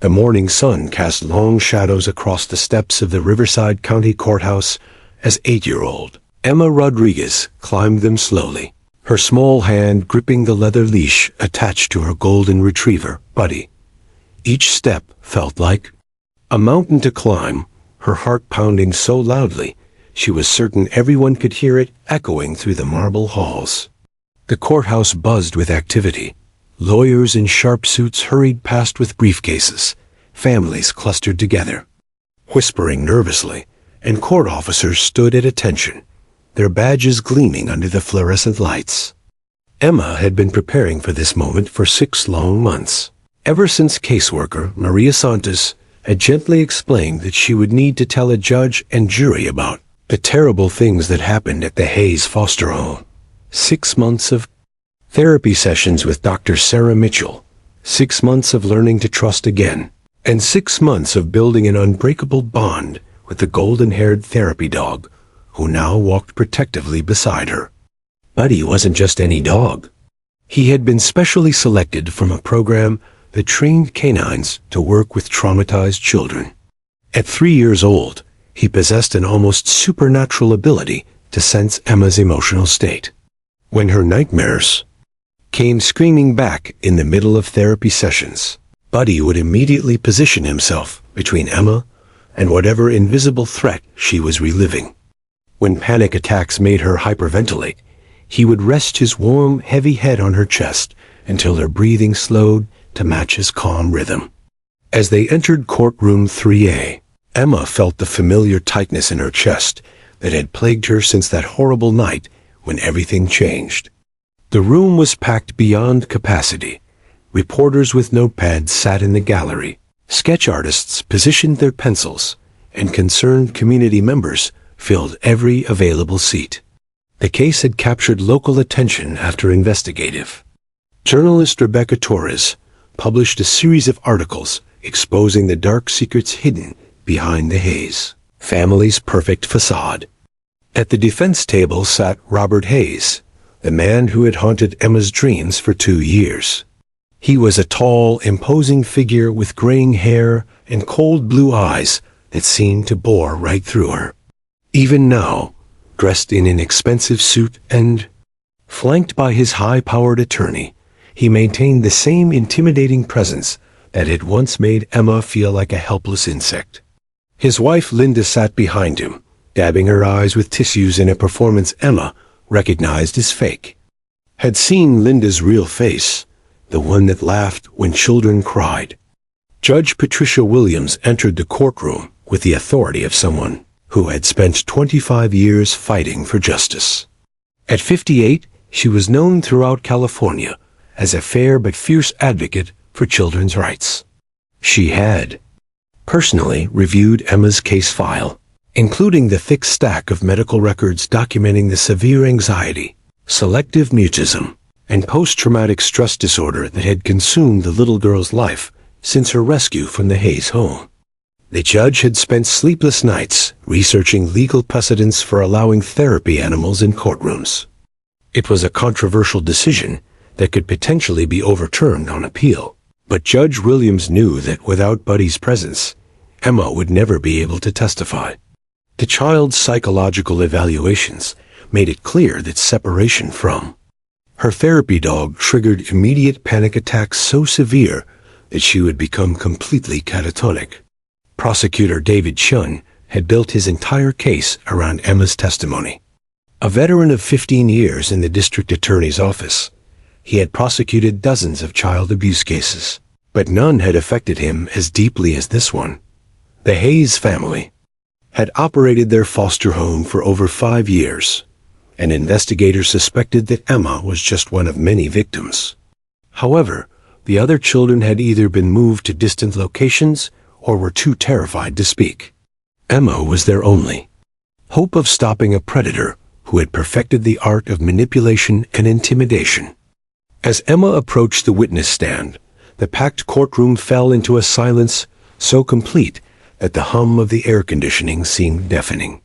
The morning sun cast long shadows across the steps of the Riverside County Courthouse as 8-year-old Emma Rodriguez climbed them slowly, her small hand gripping the leather leash attached to her golden retriever, Buddy. Each step felt like a mountain to climb, her heart pounding so loudly she was certain everyone could hear it echoing through the marble halls. The courthouse buzzed with activity. Lawyers in sharp suits hurried past with briefcases, families clustered together, whispering nervously, and court officers stood at attention, their badges gleaming under the fluorescent lights. Emma had been preparing for this moment for 6 long months, ever since caseworker Maria Santos had gently explained that she would need to tell a judge and jury about the terrible things that happened at the Hayes foster home. 6 months of therapy sessions with Dr. Sarah Mitchell, 6 months of learning to trust again, and 6 months of building an unbreakable bond with the golden-haired therapy dog, who now walked protectively beside her. Buddy wasn't just any dog. He had been specially selected from a program that trained canines to work with traumatized children. At 3 years old, he possessed an almost supernatural ability to sense Emma's emotional state. When her nightmares came screaming back in the middle of therapy sessions, Buddy would immediately position himself between Emma and whatever invisible threat she was reliving. When panic attacks made her hyperventilate, he would rest his warm, heavy head on her chest until her breathing slowed to match his calm rhythm. As they entered courtroom 3A, Emma felt the familiar tightness in her chest that had plagued her since that horrible night when everything changed. The room was packed beyond capacity. Reporters with notepads sat in the gallery. Sketch artists positioned their pencils, and concerned community members filled every available seat. The case had captured local attention after investigative. Journalist Rebecca Torres published a series of articles exposing the dark secrets hidden behind the Hayes family's perfect facade. At the defense table sat Robert Hayes, the man who had haunted Emma's dreams for 2 years. He was a tall, imposing figure with graying hair and cold blue eyes that seemed to bore right through her. Even now, dressed in an expensive suit and flanked by his high-powered attorney, he maintained the same intimidating presence that had once made Emma feel like a helpless insect. His wife Linda sat behind him, dabbing her eyes with tissues in a performance Emma recognized as fake. Had seen Linda's real face, the one that laughed when children cried. Judge Patricia Williams entered the courtroom with the authority of someone who had spent 25 years fighting for justice. At 58, she was known throughout California as a fair but fierce advocate for children's rights. She had personally reviewed Emma's case file, including the thick stack of medical records documenting the severe anxiety, selective mutism, and post-traumatic stress disorder that had consumed the little girl's life since her rescue from the Hayes home. The judge had spent sleepless nights researching legal precedents for allowing therapy animals in courtrooms. It was a controversial decision that could potentially be overturned on appeal, but Judge Williams knew that without Buddy's presence, Emma would never be able to testify. The child's psychological evaluations made it clear that separation from her therapy dog triggered immediate panic attacks so severe that she would become completely catatonic. Prosecutor David Chun had built his entire case around Emma's testimony. A veteran of 15 years in the district attorney's office, he had prosecuted dozens of child abuse cases, but none had affected him as deeply as this one. The Hayes family had operated their foster home for over 5 years, and investigators suspected that Emma was just one of many victims. However, the other children had either been moved to distant locations or were too terrified to speak. Emma was their only hope of stopping a predator who had perfected the art of manipulation and intimidation. As Emma approached the witness stand, the packed courtroom fell into a silence so complete that the hum of the air conditioning seemed deafening.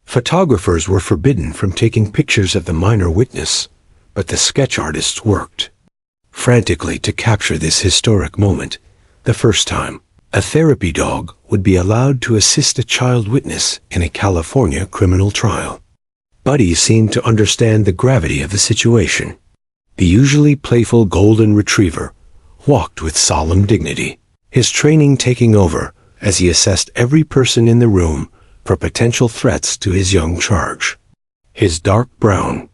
Photographers were forbidden from taking pictures of the minor witness, but the sketch artists worked frantically to capture this historic moment. The first time A therapy dog would be allowed to assist a child witness in a California criminal trial. Buddy seemed to understand the gravity of the situation. The usually playful golden retriever walked with solemn dignity, his training taking over as he assessed every person in the room for potential threats to his young charge. His dark brown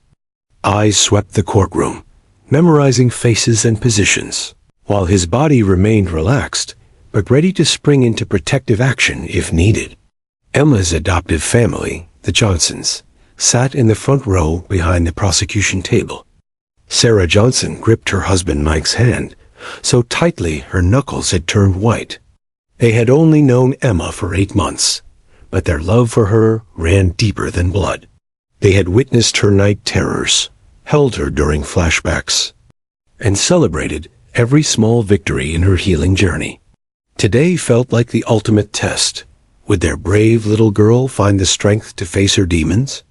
eyes swept the courtroom, memorizing faces and positions, while his body remained relaxed but ready to spring into protective action if needed. Emma's adoptive family, the Johnsons, sat in the front row behind the prosecution table. Sarah Johnson gripped her husband Mike's hand so tightly her knuckles had turned white. They had only known Emma for 8 months, but their love for her ran deeper than blood. They had witnessed her night terrors, held her during flashbacks, and celebrated every small victory in her healing journey. Today felt like the ultimate test. Would their brave little girl find the strength to face her demons?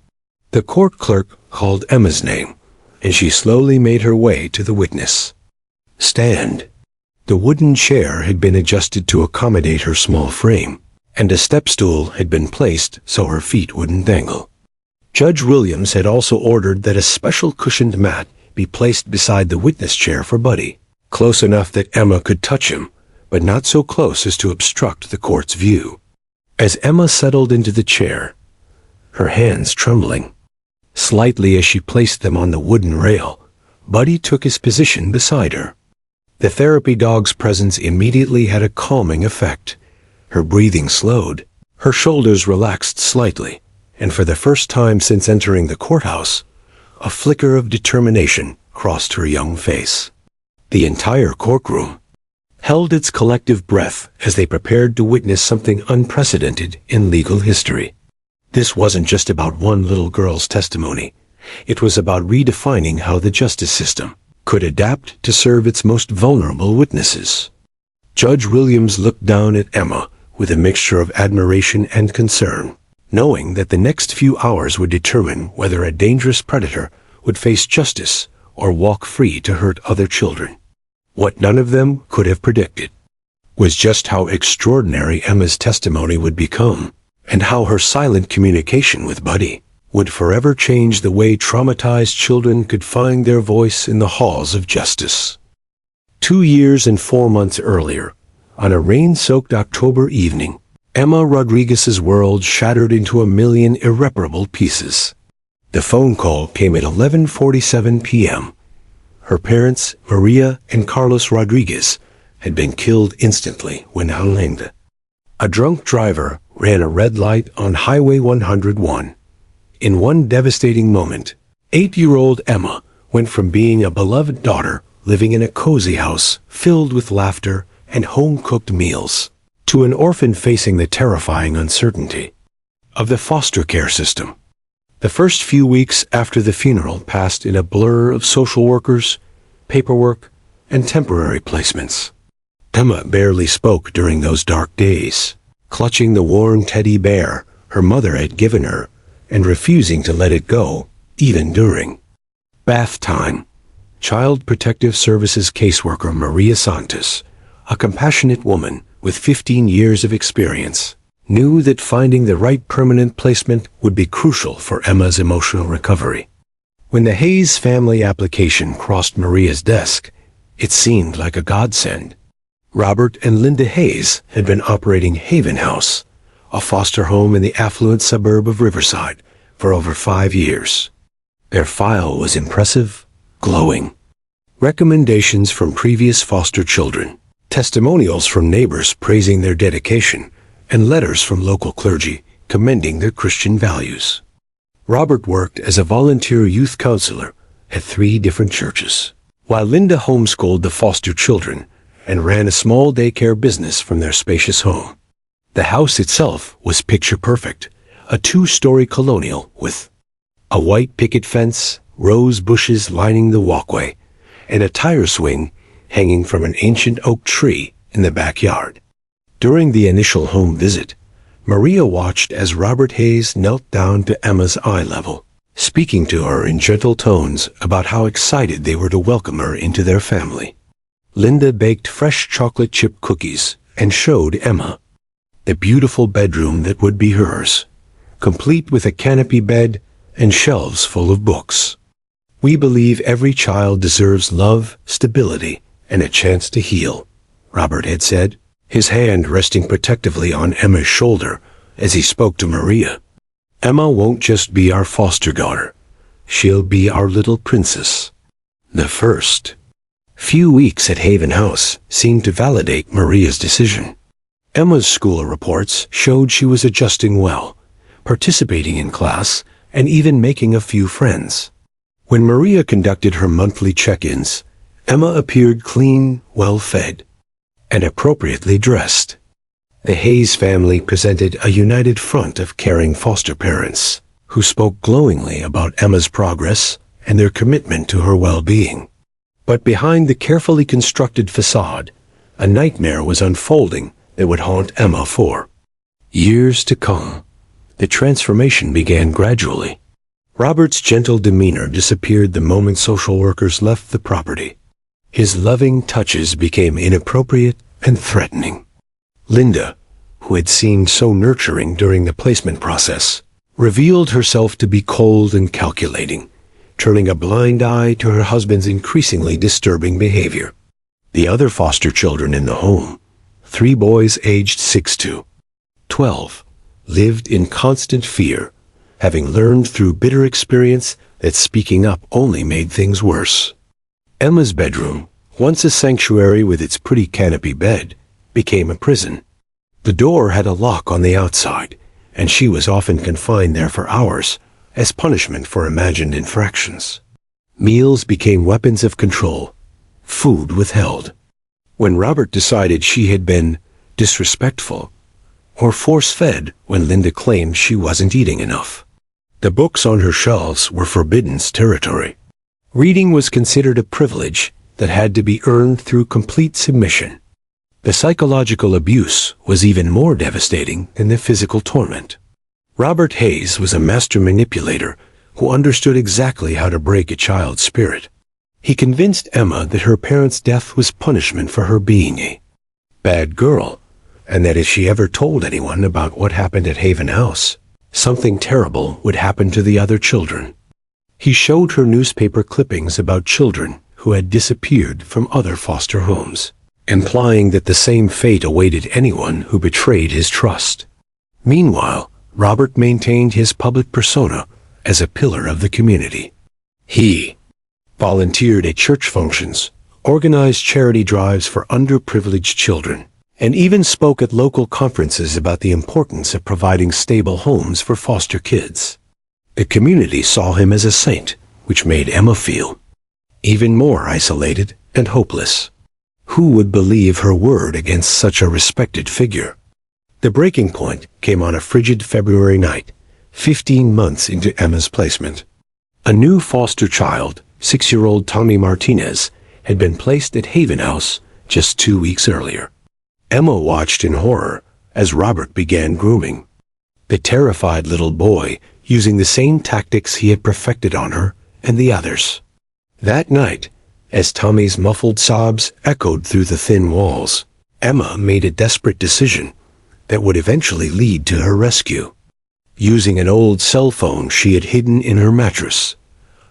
The court clerk called Emma's name, and she slowly made her way to the witness. Stand. The wooden chair had been adjusted to accommodate her small frame, and a step stool had been placed so her feet wouldn't dangle. Judge Williams had also ordered that a special cushioned mat be placed beside the witness chair for Buddy, close enough that Emma could touch him, but not so close as to obstruct the court's view. As Emma settled into the chair, her hands trembling slightly as she placed them on the wooden rail, Buddy took his position beside her. The therapy dog's presence immediately had a calming effect. Her breathing slowed, her shoulders relaxed slightly, and for the first time since entering the courthouse, a flicker of determination crossed her young face. The entire courtroom held its collective breath as they prepared to witness something unprecedented in legal history. This wasn't just about one little girl's testimony. It was about redefining how the justice system could adapt to serve its most vulnerable witnesses. Judge Williams looked down at Emma with a mixture of admiration and concern, knowing that the next few hours would determine whether a dangerous predator would face justice or walk free to hurt other children. What none of them could have predicted was just how extraordinary Emma's testimony would become, and how her silent communication with Buddy would forever change the way traumatized children could find their voice in the halls of justice. 2 years and 4 months earlier, on a rain-soaked October evening, Emma Rodriguez's world shattered into a million irreparable pieces. The phone call came at 11:47 p.m. Her parents, Maria and Carlos Rodriguez, had been killed instantly when Linda, a drunk driver, ran a red light on Highway 101. In one devastating moment, 8-year-old Emma went from being a beloved daughter living in a cozy house filled with laughter and home-cooked meals to an orphan facing the terrifying uncertainty of the foster care system. The first few weeks after the funeral passed in a blur of social workers, paperwork, and temporary placements. Emma barely spoke during those dark days, clutching the worn teddy bear her mother had given her and refusing to let it go, even during bath time. Child Protective Services caseworker Maria Santos, a compassionate woman with 15 years of experience, knew that finding the right permanent placement would be crucial for Emma's emotional recovery. When the Hayes family application crossed Maria's desk, it seemed like a godsend. Robert and Linda Hayes had been operating Haven House, a foster home in the affluent suburb of Riverside, for over 5 years. Their file was impressive, glowing. Recommendations from previous foster children, testimonials from neighbors praising their dedication, and letters from local clergy commending their Christian values. Robert worked as a volunteer youth counselor at 3 different churches, while Linda homeschooled the foster children and ran a small daycare business from their spacious home. The house itself was picture perfect, a 2-story colonial with a white picket fence, rose bushes lining the walkway, and a tire swing hanging from an ancient oak tree in the backyard. During the initial home visit, Maria watched as Robert Hayes knelt down to Emma's eye level, speaking to her in gentle tones about how excited they were to welcome her into their family. Linda baked fresh chocolate chip cookies and showed Emma the beautiful bedroom that would be hers, complete with a canopy bed and shelves full of books. "We believe every child deserves love, stability, and a chance to heal," Robert had said, his hand resting protectively on Emma's shoulder as he spoke to Maria. "Emma won't just be our foster daughter. She'll be our little princess." The first few weeks at Haven House seemed to validate Maria's decision. Emma's school reports showed she was adjusting well, participating in class, and even making a few friends. When Maria conducted her monthly check-ins, Emma appeared clean, well-fed, and appropriately dressed. The Hayes family presented a united front of caring foster parents who spoke glowingly about Emma's progress and their commitment to her well-being. But behind the carefully constructed facade, a nightmare was unfolding that would haunt Emma for years to come. The transformation began gradually. Robert's gentle demeanor disappeared the moment social workers left the property. His loving touches became inappropriate and threatening. Linda, who had seemed so nurturing during the placement process, revealed herself to be cold and calculating, turning a blind eye to her husband's increasingly disturbing behavior. The other foster children in the home, 3 boys aged 6 to 12, lived in constant fear, having learned through bitter experience that speaking up only made things worse. Emma's bedroom, once a sanctuary with its pretty canopy bed, became a prison. The door had a lock on the outside, and she was often confined there for hours as punishment for imagined infractions. Meals became weapons of control, food withheld. When Robert decided she had been disrespectful, or force-fed when Linda claimed she wasn't eating enough, the books on her shelves were forbidden territory. Reading was considered a privilege that had to be earned through complete submission. The psychological abuse was even more devastating than the physical torment. Robert Hayes was a master manipulator who understood exactly how to break a child's spirit. He convinced Emma that her parents' death was punishment for her being a bad girl, and that if she ever told anyone about what happened at Haven House, something terrible would happen to the other children. He showed her newspaper clippings about children who had disappeared from other foster homes, implying that the same fate awaited anyone who betrayed his trust. Meanwhile, Robert maintained his public persona as a pillar of the community. He volunteered at church functions, organized charity drives for underprivileged children, and even spoke at local conferences about the importance of providing stable homes for foster kids. The community saw him as a saint, which made Emma feel even more isolated and hopeless. Who would believe her word against such a respected figure? The breaking point came on a frigid February night, 15 months into Emma's placement. A new foster child, 6-year-old Tommy Martinez, had been placed at Haven House just 2 weeks earlier. Emma watched in horror as Robert began grooming the terrified little boy, using the same tactics he had perfected on her and the others. That night, as Tommy's muffled sobs echoed through the thin walls, Emma made a desperate decision that would eventually lead to her rescue. Using an old cell phone she had hidden in her mattress,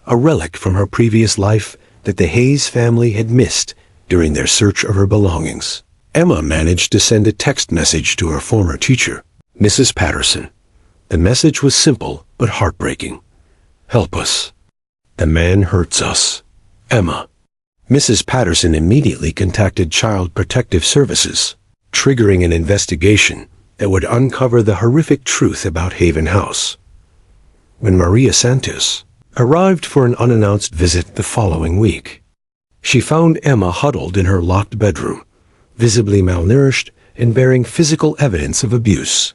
a relic from her previous life that the Hayes family had missed during their search of her belongings, Emma managed to send a text message to her former teacher, Mrs. Patterson. The message was simple but heartbreaking. "Help us. The man hurts us. Emma." Mrs. Patterson immediately contacted Child Protective Services, triggering an investigation that would uncover the horrific truth about Haven House. When Maria Santos arrived for an unannounced visit the following week, she found Emma huddled in her locked bedroom, visibly malnourished and bearing physical evidence of abuse.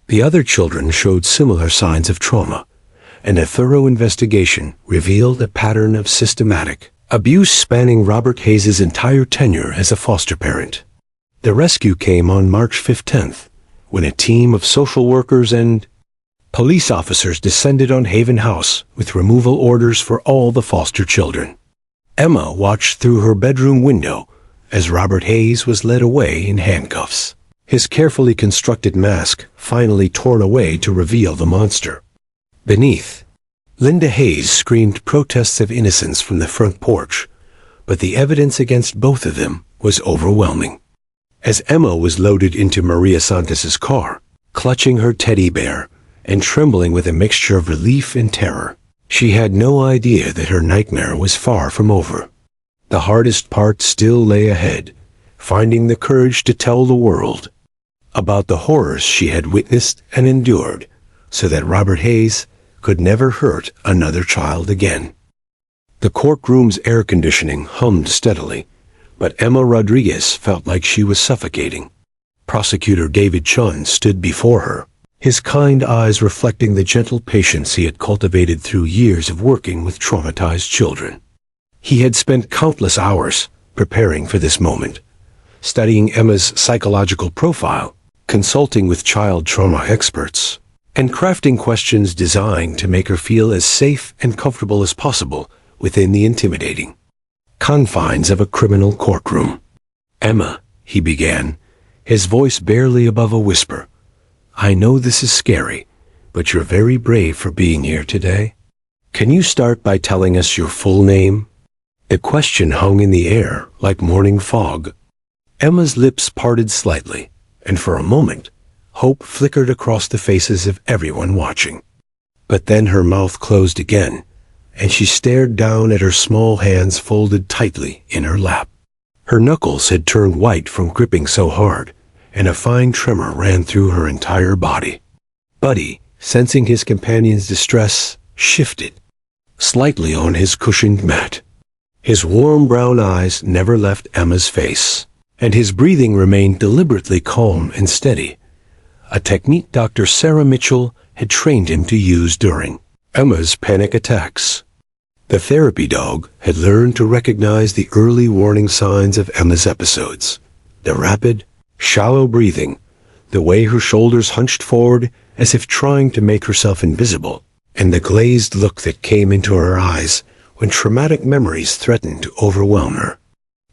The other children showed similar signs of trauma, and a thorough investigation revealed a pattern of systematic abuse spanning Robert Hayes' entire tenure as a foster parent. The rescue came on March 15th, when a team of social workers and police officers descended on Haven House with removal orders for all the foster children. Emma watched through her bedroom window as Robert Hayes was led away in handcuffs, his carefully constructed mask finally torn away to reveal the monster. Beneath, Linda Hayes screamed protests of innocence from the front porch, but the evidence against both of them was overwhelming. As Emma was loaded into Maria Santos's car, clutching her teddy bear and trembling with a mixture of relief and terror, she had no idea that her nightmare was far from over. The hardest part still lay ahead, finding the courage to tell the world about the horrors she had witnessed and endured, so that Robert Hayes could never hurt another child again. The courtroom's air conditioning hummed steadily, but Emma Rodriguez felt like she was suffocating. Prosecutor David Chun stood before her, his kind eyes reflecting the gentle patience he had cultivated through years of working with traumatized children. He had spent countless hours preparing for this moment, studying Emma's psychological profile, consulting with child trauma experts, and crafting questions designed to make her feel as safe and comfortable as possible within the intimidating confines of a criminal courtroom. "Emma," he began, his voice barely above a whisper, "I know this is scary, but you're very brave for being here today. Can you start by telling us your full name?" The question hung in the air like morning fog. Emma's lips parted slightly, and for a moment, hope flickered across the faces of everyone watching. But then her mouth closed again, and she stared down at her small hands folded tightly in her lap. Her knuckles had turned white from gripping so hard, and a fine tremor ran through her entire body. Buddy, sensing his companion's distress, shifted slightly on his cushioned mat. His warm brown eyes never left Emma's face, and his breathing remained deliberately calm and steady, a technique Dr. Sarah Mitchell had trained him to use during Emma's panic attacks. The therapy dog had learned to recognize the early warning signs of Emma's episodes, the rapid, shallow breathing, the way her shoulders hunched forward as if trying to make herself invisible, and the glazed look that came into her eyes when traumatic memories threatened to overwhelm her.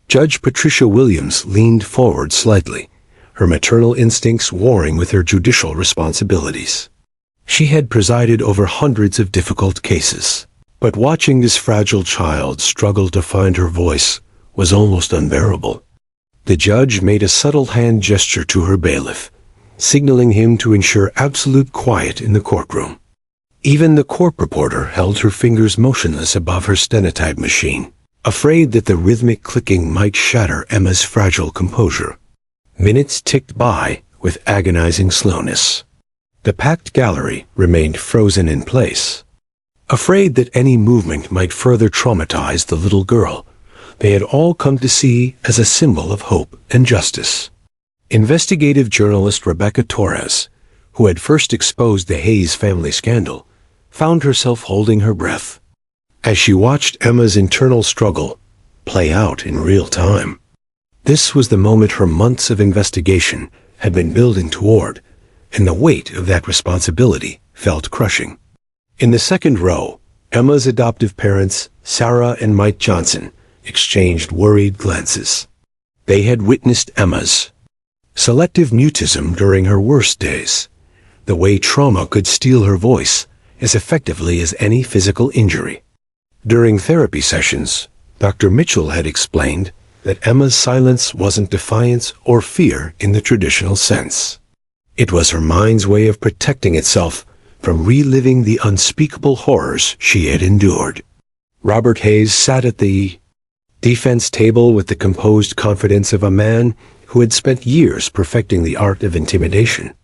Judge Patricia Williams leaned forward slightly, her maternal instincts warring with her judicial responsibilities. She had presided over hundreds of difficult cases, but watching this fragile child struggle to find her voice was almost unbearable. The judge made a subtle hand gesture to her bailiff, signaling him to ensure absolute quiet in the courtroom. Even the court reporter held her fingers motionless above her stenotype machine, afraid that the rhythmic clicking might shatter Emma's fragile composure. Minutes ticked by with agonizing slowness. The packed gallery remained frozen in place. Afraid that any movement might further traumatize the little girl, they had all come to see as a symbol of hope and justice. Investigative journalist Rebecca Torres, who had first exposed the Hayes family scandal, found herself holding her breath as she watched Emma's internal struggle play out in real time. This was the moment her months of investigation had been building toward, and the weight of that responsibility felt crushing. In the second row, Emma's adoptive parents, Sarah and Mike Johnson, exchanged worried glances. They had witnessed Emma's selective mutism during her worst days, the way trauma could steal her voice as effectively as any physical injury. During therapy sessions, Dr. Mitchell had explained that Emma's silence wasn't defiance or fear in the traditional sense. It was her mind's way of protecting itself from reliving the unspeakable horrors she had endured. Robert Hayes sat at the defense table with the composed confidence of a man who had spent years perfecting the art of intimidation.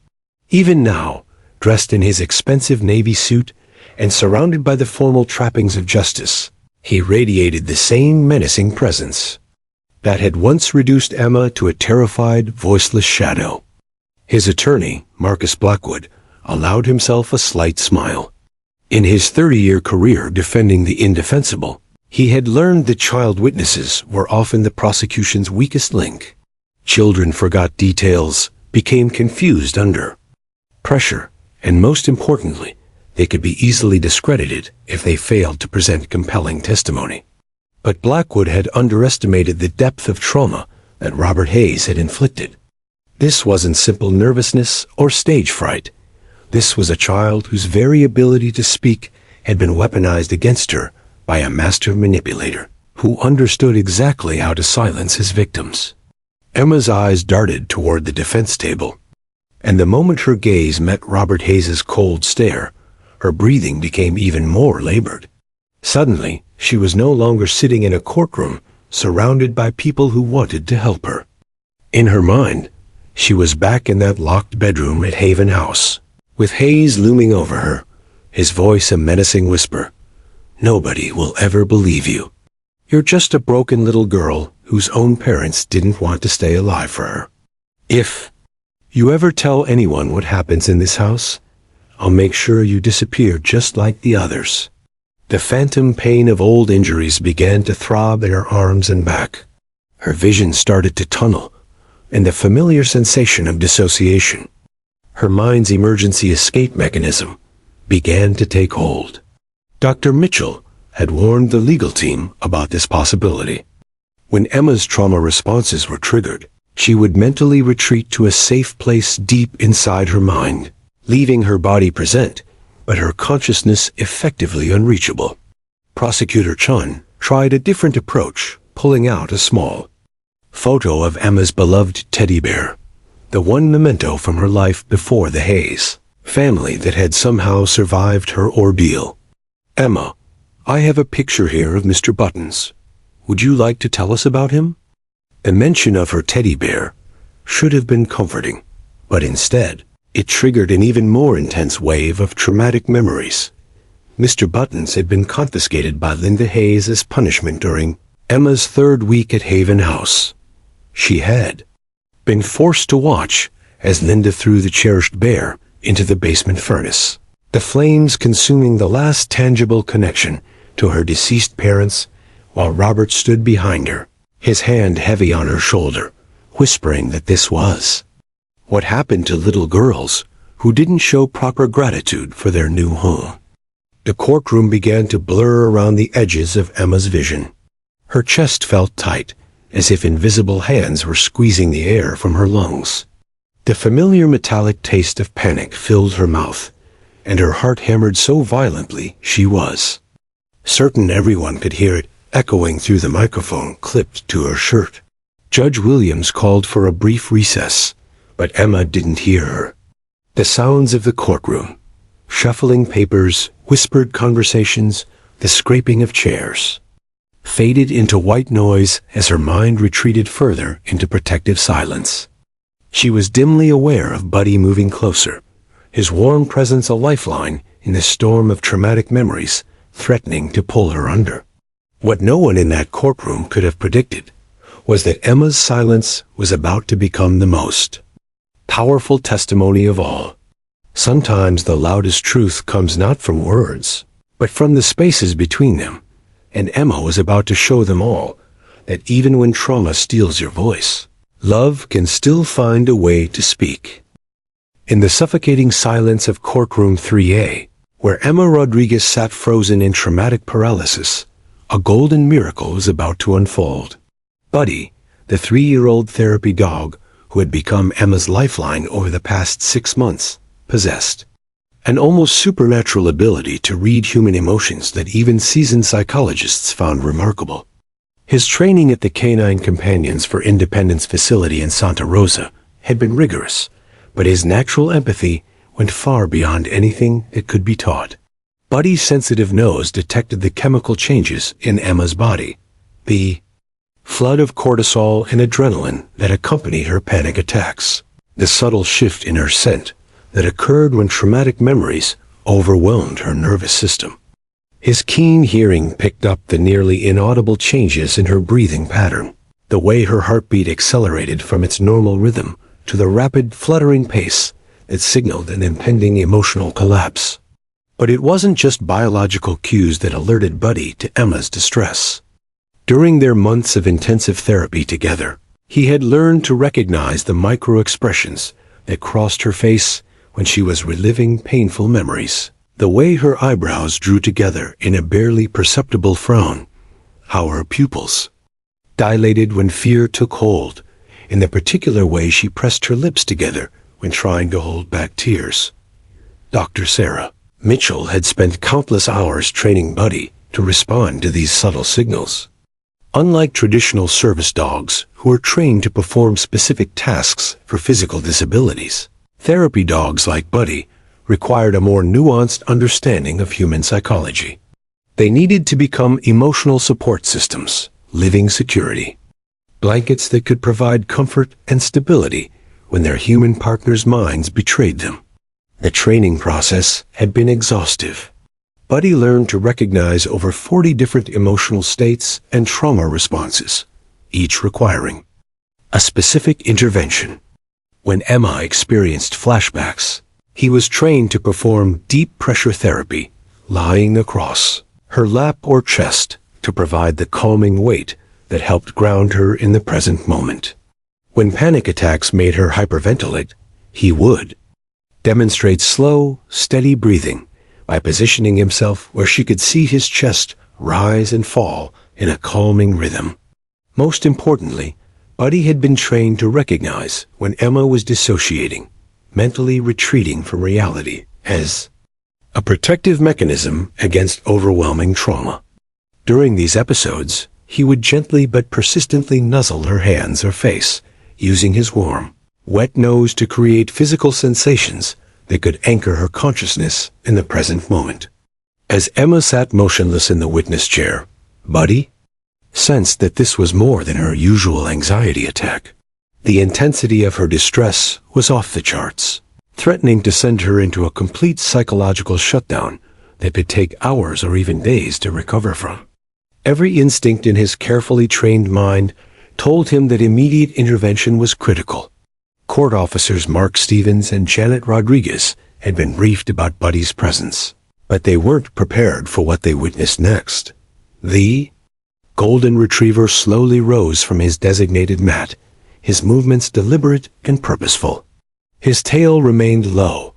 Even now, dressed in his expensive navy suit and surrounded by the formal trappings of justice, he radiated the same menacing presence that had once reduced Emma to a terrified, voiceless shadow. His attorney, Marcus Blackwood, allowed himself a slight smile. In his 30-year career defending the indefensible, he had learned that child witnesses were often the prosecution's weakest link. Children forgot details, became confused under pressure, and most importantly, they could be easily discredited if they failed to present compelling testimony. But Blackwood had underestimated the depth of trauma that Robert Hayes had inflicted. This wasn't simple nervousness or stage fright. This was a child whose very ability to speak had been weaponized against her by a master manipulator who understood exactly how to silence his victims. Emma's eyes darted toward the defense table, and the moment her gaze met Robert Hayes's cold stare, her breathing became even more labored. Suddenly, she was no longer sitting in a courtroom surrounded by people who wanted to help her. In her mind, she was back in that locked bedroom at Haven House, with Hayes looming over her, his voice a menacing whisper. "Nobody will ever believe you. You're just a broken little girl whose own parents didn't want to stay alive for her. If you ever tell anyone what happens in this house, I'll make sure you disappear just like the others." The phantom pain of old injuries began to throb in her arms and back. Her vision started to tunnel, and the familiar sensation of dissociation, her mind's emergency escape mechanism, began to take hold. Dr. Mitchell had warned the legal team about this possibility. When Emma's trauma responses were triggered, she would mentally retreat to a safe place deep inside her mind, leaving her body present, but her consciousness effectively unreachable. Prosecutor Chun tried a different approach, pulling out a small photo of Emma's beloved teddy bear, the one memento from her life before the Hayes family that had somehow survived her ordeal. "Emma, I have a picture here of Mr. Buttons. Would you like to tell us about him?" The mention of her teddy bear should have been comforting, but instead, it triggered an even more intense wave of traumatic memories. Mr. Buttons had been confiscated by Linda Hayes as punishment during Emma's third week at Haven House. She had been forced to watch as Linda threw the cherished bear into the basement furnace, the flames consuming the last tangible connection to her deceased parents, while Robert stood behind her, his hand heavy on her shoulder, whispering that this was what happened to little girls who didn't show proper gratitude for their new home. The courtroom began to blur around the edges of Emma's vision. Her chest felt tight, as if invisible hands were squeezing the air from her lungs. The familiar metallic taste of panic filled her mouth, and her heart hammered so violently she was certain everyone could hear it echoing through the microphone clipped to her shirt. Judge Williams called for a brief recess, but Emma didn't hear her. The sounds of the courtroom, shuffling papers, whispered conversations, the scraping of chairs, faded into white noise as her mind retreated further into protective silence. She was dimly aware of Buddy moving closer, his warm presence a lifeline in the storm of traumatic memories threatening to pull her under. What no one in that courtroom could have predicted was that Emma's silence was about to become the most powerful testimony of all. Sometimes the loudest truth comes not from words, but from the spaces between them, and Emma was about to show them all that even when trauma steals your voice, love can still find a way to speak. In the suffocating silence of courtroom 3A, where Emma Rodriguez sat frozen in traumatic paralysis, a golden miracle was about to unfold. Buddy, the 3-year-old therapy dog who had become Emma's lifeline over the past 6 months, possessed an almost supernatural ability to read human emotions that even seasoned psychologists found remarkable. His training at the Canine Companions for Independence facility in Santa Rosa had been rigorous, but his natural empathy went far beyond anything that could be taught. Buddy's sensitive nose detected the chemical changes in Emma's body, the flood of cortisol and adrenaline that accompanied her panic attacks, the subtle shift in her scent that occurred when traumatic memories overwhelmed her nervous system. His keen hearing picked up the nearly inaudible changes in her breathing pattern, the way her heartbeat accelerated from its normal rhythm to the rapid, fluttering pace that signaled an impending emotional collapse. But it wasn't just biological cues that alerted Buddy to Emma's distress. During their months of intensive therapy together, he had learned to recognize the micro-expressions that crossed her face when she was reliving painful memories. The way her eyebrows drew together in a barely perceptible frown, how her pupils dilated when fear took hold in the particular way she pressed her lips together when trying to hold back tears. Dr. Sarah Mitchell had spent countless hours training Buddy to respond to these subtle signals. Unlike traditional service dogs, who are trained to perform specific tasks for physical disabilities, therapy dogs like Buddy required a more nuanced understanding of human psychology. They needed to become emotional support systems, living security, blankets that could provide comfort and stability when their human partners' minds betrayed them. The training process had been exhaustive. Buddy learned to recognize over 40 different emotional states and trauma responses, each requiring a specific intervention. When Emma experienced flashbacks, he was trained to perform deep pressure therapy, lying across her lap or chest to provide the calming weight that helped ground her in the present moment. When panic attacks made her hyperventilate, he would demonstrate slow, steady breathing by positioning himself where she could see his chest rise and fall in a calming rhythm. Most importantly, Buddy had been trained to recognize when Emma was dissociating, mentally retreating from reality, as a protective mechanism against overwhelming trauma. During these episodes, he would gently but persistently nuzzle her hands or face, using his warm, wet nose to create physical sensations that could anchor her consciousness in the present moment. As Emma sat motionless in the witness chair, Buddy sensed that this was more than her usual anxiety attack. The intensity of her distress was off the charts, threatening to send her into a complete psychological shutdown that could take hours or even days to recover from. Every instinct in his carefully trained mind told him that immediate intervention was critical. Court officers Mark Stevens and Janet Rodriguez had been briefed about Buddy's presence, but they weren't prepared for what they witnessed next. The golden retriever slowly rose from his designated mat, his movements deliberate and purposeful. His tail remained low,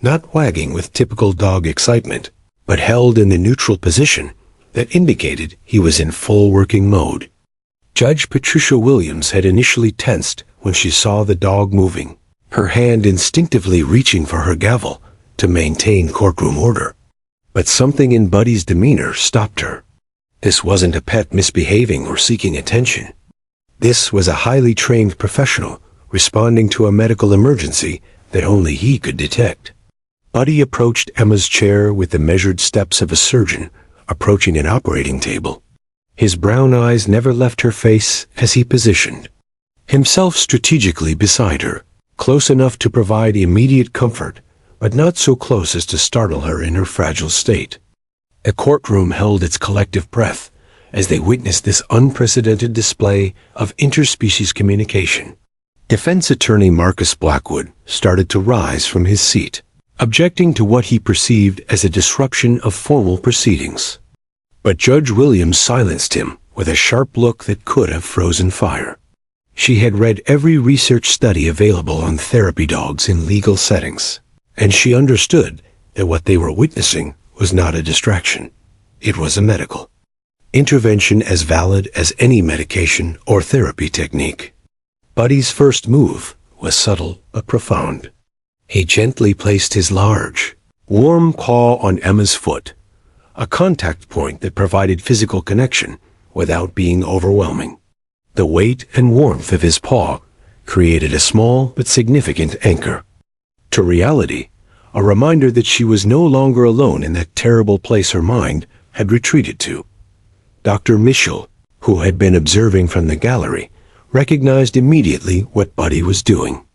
not wagging with typical dog excitement, but held in the neutral position that indicated he was in full working mode. Judge Patricia Williams had initially tensed when she saw the dog moving, her hand instinctively reaching for her gavel to maintain courtroom order. But something in Buddy's demeanor stopped her. This wasn't a pet misbehaving or seeking attention. This was a highly trained professional responding to a medical emergency that only he could detect. Buddy approached Emma's chair with the measured steps of a surgeon approaching an operating table. His brown eyes never left her face as he positioned himself strategically beside her, close enough to provide immediate comfort, but not so close as to startle her in her fragile state. The courtroom held its collective breath as they witnessed this unprecedented display of interspecies communication. Defense attorney Marcus Blackwood started to rise from his seat, objecting to what he perceived as a disruption of formal proceedings. But Judge Williams silenced him with a sharp look that could have frozen fire. She had read every research study available on therapy dogs in legal settings, and she understood that what they were witnessing was not a distraction. It was a medical intervention as valid as any medication or therapy technique. Buddy's first move was subtle but profound. He gently placed his large, warm paw on Emma's foot, a contact point that provided physical connection without being overwhelming. The weight and warmth of his paw created a small but significant anchor to reality, a reminder that she was no longer alone in that terrible place her mind had retreated to. Dr. Mitchell, who had been observing from the gallery, recognized immediately what Buddy was doing.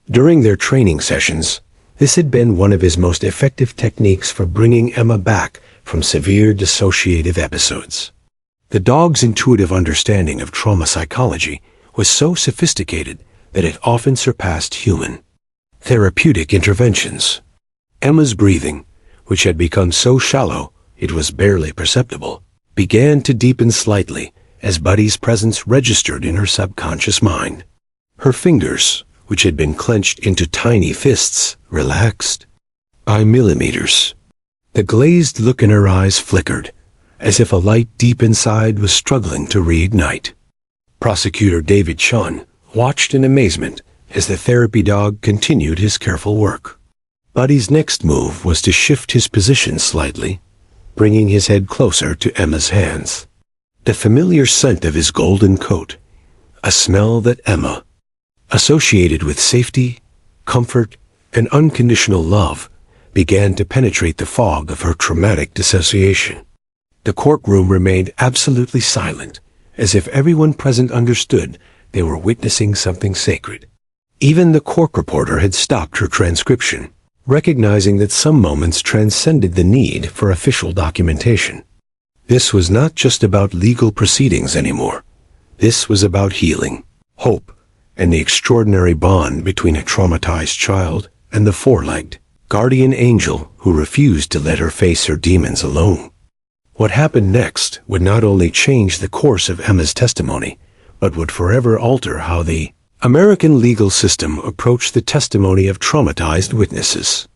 During their training sessions, this had been one of his most effective techniques for bringing Emma back from severe dissociative episodes. The dog's intuitive understanding of trauma psychology was so sophisticated that it often surpassed human therapeutic interventions. Emma's breathing, which had become so shallow it was barely perceptible, began to deepen slightly as Buddy's presence registered in her subconscious mind. Her fingers, which had been clenched into tiny fists, relaxed by millimeters. The glazed look in her eyes flickered, as if a light deep inside was struggling to reignite. Prosecutor David Shun watched in amazement as the therapy dog continued his careful work. Buddy's next move was to shift his position slightly, bringing his head closer to Emma's hands. The familiar scent of his golden coat, a smell that Emma associated with safety, comfort, and unconditional love, began to penetrate the fog of her traumatic dissociation. The courtroom remained absolutely silent, as if everyone present understood they were witnessing something sacred. Even the court reporter had stopped her transcription, recognizing that some moments transcended the need for official documentation. This was not just about legal proceedings anymore. This was about healing, hope, and the extraordinary bond between a traumatized child and the four-legged guardian angel who refused to let her face her demons alone. What happened next would not only change the course of Emma's testimony, but would forever alter how the American legal system approached the testimony of traumatized witnesses.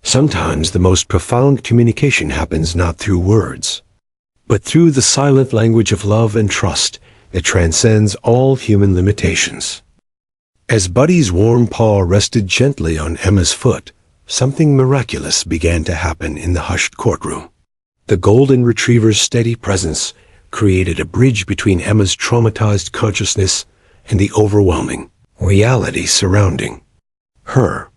Sometimes the most profound communication happens not through words, but through the silent language of love and trust that transcends all human limitations. As Buddy's warm paw rested gently on Emma's foot, something miraculous began to happen in the hushed courtroom. The golden retriever's steady presence created a bridge between Emma's traumatized consciousness and the overwhelming reality surrounding her.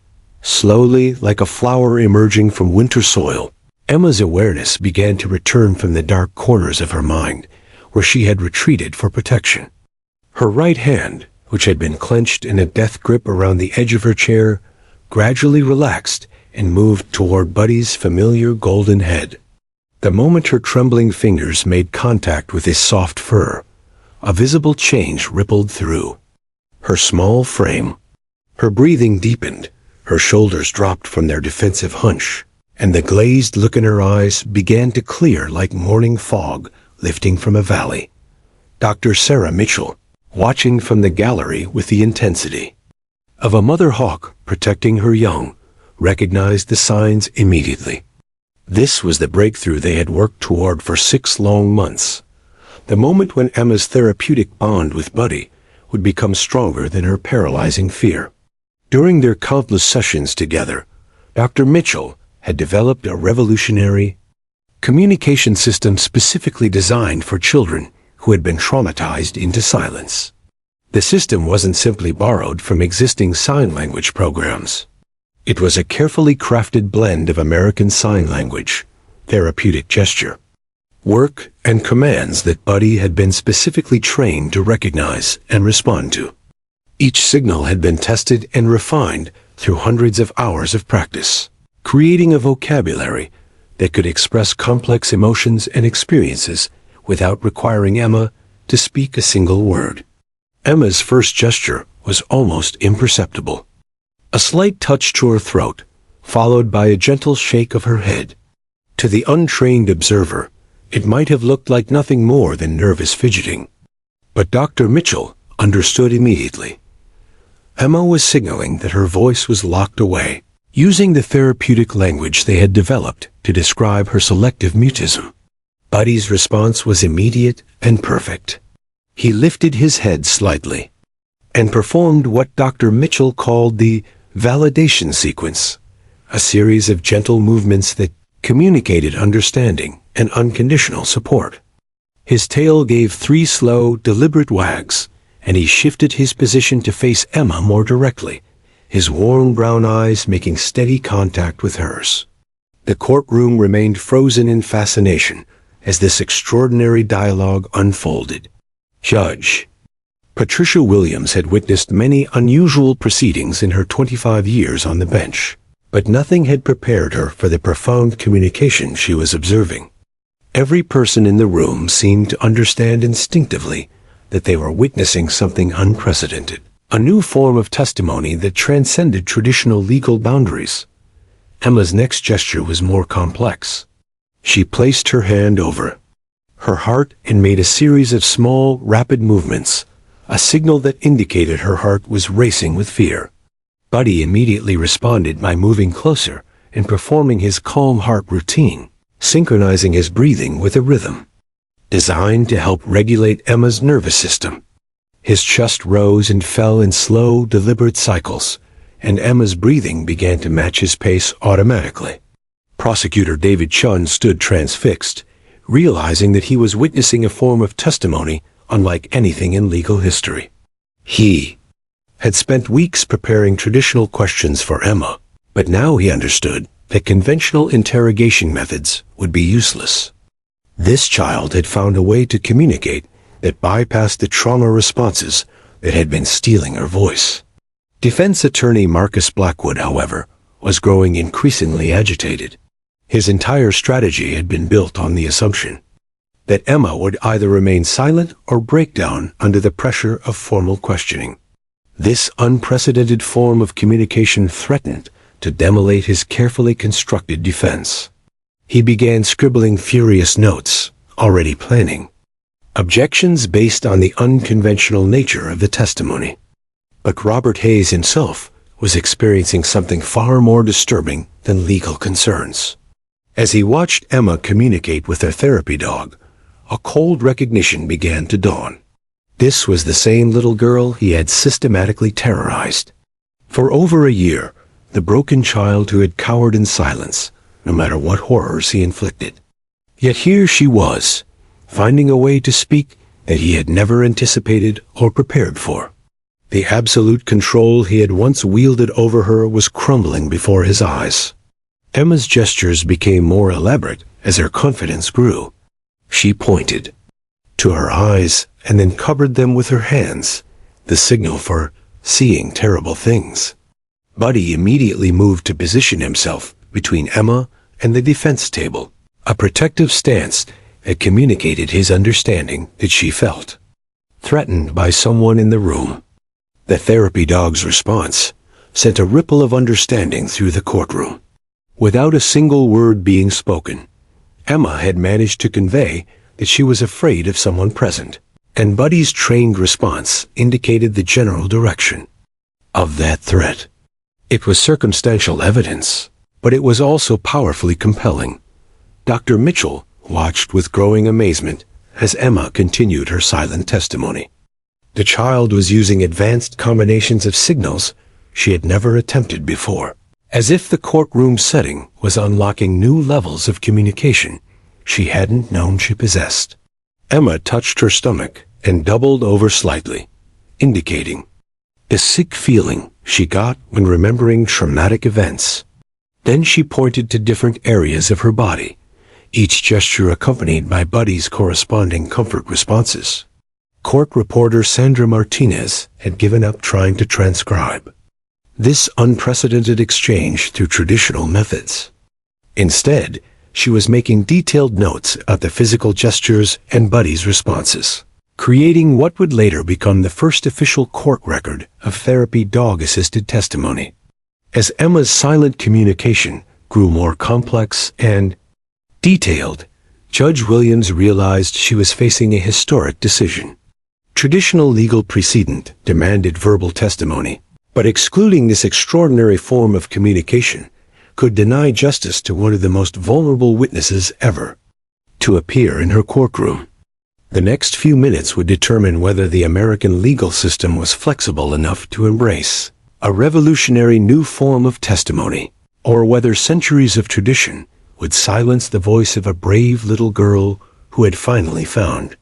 Slowly, like a flower emerging from winter soil, Emma's awareness began to return from the dark corners of her mind, where she had retreated for protection. Her right hand, which had been clenched in a death grip around the edge of her chair, gradually relaxed and moved toward Buddy's familiar golden head. The moment her trembling fingers made contact with his soft fur, a visible change rippled through her small frame. Her breathing deepened, her shoulders dropped from their defensive hunch, and the glazed look in her eyes began to clear like morning fog lifting from a valley. Dr. Sarah Mitchell, watching from the gallery with the intensity of a mother hawk protecting her young, recognized the signs immediately. This was the breakthrough they had worked toward for 6 long months. The moment when Emma's therapeutic bond with Buddy would become stronger than her paralyzing fear. During their countless sessions together, Dr. Mitchell had developed a revolutionary communication system specifically designed for children who had been traumatized into silence. The system wasn't simply borrowed from existing sign language programs. It was a carefully crafted blend of American Sign Language, therapeutic gesture, work, and commands that Buddy had been specifically trained to recognize and respond to. Each signal had been tested and refined through hundreds of hours of practice, creating a vocabulary that could express complex emotions and experiences without requiring Emma to speak a single word. Emma's first gesture was almost imperceptible. A slight touch to her throat, followed by a gentle shake of her head. To the untrained observer, it might have looked like nothing more than nervous fidgeting. But Dr. Mitchell understood immediately. Emma was signaling that her voice was locked away, using the therapeutic language they had developed to describe her selective mutism. Buddy's response was immediate and perfect. He lifted his head slightly and performed what Dr. Mitchell called the validation sequence, a series of gentle movements that communicated understanding and unconditional support. His tail gave 3 slow, deliberate wags, and he shifted his position to face Emma more directly, his warm brown eyes making steady contact with hers. The courtroom remained frozen in fascination as this extraordinary dialogue unfolded. Judge Patricia Williams had witnessed many unusual proceedings in her 25 years on the bench, but nothing had prepared her for the profound communication she was observing. Every person in the room seemed to understand instinctively that they were witnessing something unprecedented, a new form of testimony that transcended traditional legal boundaries. Emma's next gesture was more complex. She placed her hand over her heart and made a series of small, rapid movements, a signal that indicated her heart was racing with fear. Buddy immediately responded by moving closer and performing his calm heart routine, synchronizing his breathing with a rhythm designed to help regulate Emma's nervous system. His chest rose and fell in slow, deliberate cycles, and Emma's breathing began to match his pace automatically. Prosecutor David Chun stood transfixed, realizing that he was witnessing a form of testimony unlike anything in legal history. He had spent weeks preparing traditional questions for Emma, but now he understood that conventional interrogation methods would be useless. This child had found a way to communicate that bypassed the trauma responses that had been stealing her voice. Defense attorney Marcus Blackwood, however, was growing increasingly agitated. His entire strategy had been built on the assumption that Emma would either remain silent or break down under the pressure of formal questioning. This unprecedented form of communication threatened to demolish his carefully constructed defense. He began scribbling furious notes, already planning objections based on the unconventional nature of the testimony. But Robert Hayes himself was experiencing something far more disturbing than legal concerns. As he watched Emma communicate with her therapy dog, a cold recognition began to dawn. This was the same little girl he had systematically terrorized. For over a year, the broken child who had cowered in silence, no matter what horrors he inflicted. Yet here she was, finding a way to speak that he had never anticipated or prepared for. The absolute control he had once wielded over her was crumbling before his eyes. Emma's gestures became more elaborate as her confidence grew. She pointed to her eyes and then covered them with her hands, the signal for seeing terrible things. Buddy immediately moved to position himself between Emma and the defense table, a protective stance that communicated his understanding that she felt threatened by someone in the room. The therapy dog's response sent a ripple of understanding through the courtroom. Without a single word being spoken, Emma had managed to convey that she was afraid of someone present, and Buddy's trained response indicated the general direction of that threat. It was circumstantial evidence, but it was also powerfully compelling. Dr. Mitchell watched with growing amazement as Emma continued her silent testimony. The child was using advanced combinations of signals she had never attempted before, as if the courtroom setting was unlocking new levels of communication she hadn't known she possessed. Emma touched her stomach and doubled over slightly, indicating the sick feeling she got when remembering traumatic events. Then she pointed to different areas of her body, each gesture accompanied by Buddy's corresponding comfort responses. Court reporter Sandra Martinez had given up trying to transcribe this unprecedented exchange through traditional methods. Instead, she was making detailed notes of the physical gestures and Buddy's responses, creating what would later become the first official court record of therapy dog-assisted testimony. As Emma's silent communication grew more complex and detailed, Judge Williams realized she was facing a historic decision. Traditional legal precedent demanded verbal testimony, but excluding this extraordinary form of communication could deny justice to one of the most vulnerable witnesses ever to appear in her courtroom. The next few minutes would determine whether the American legal system was flexible enough to embrace a revolutionary new form of testimony, or whether centuries of tradition would silence the voice of a brave little girl who had finally found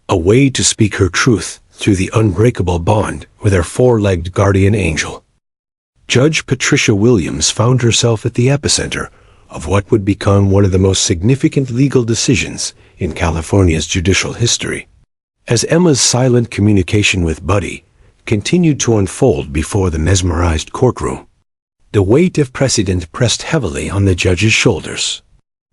a way to speak her truth through the unbreakable bond with her four-legged guardian angel. Judge Patricia Williams found herself at the epicenter of what would become one of the most significant legal decisions in California's judicial history. As Emma's silent communication with Buddy continued to unfold before the mesmerized courtroom, the weight of precedent pressed heavily on the judge's shoulders.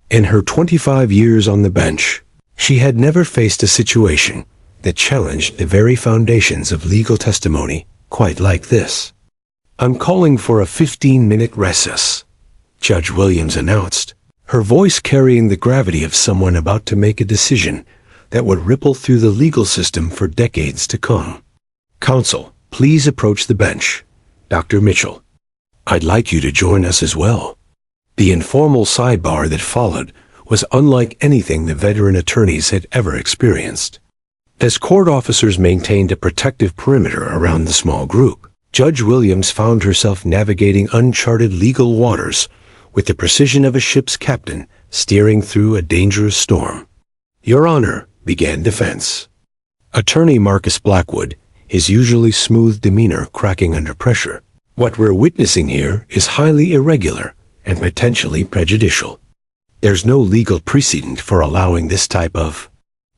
In her 25 years on the bench, she had never faced a situation that challenged the very foundations of legal testimony quite like this. "I'm calling for a 15-minute recess," Judge Williams announced, her voice carrying the gravity of someone about to make a decision that would ripple through the legal system for decades to come. "Counsel, please approach the bench. Dr. Mitchell, I'd like you to join us as well." The informal sidebar that followed was unlike anything the veteran attorneys had ever experienced. As court officers maintained a protective perimeter around the small group, Judge Williams found herself navigating uncharted legal waters with the precision of a ship's captain steering through a dangerous storm. "Your Honor," began defense. Attorney Marcus Blackwood, his usually smooth demeanor cracking under pressure. "What we're witnessing here is highly irregular and potentially prejudicial. There's no legal precedent for allowing this type of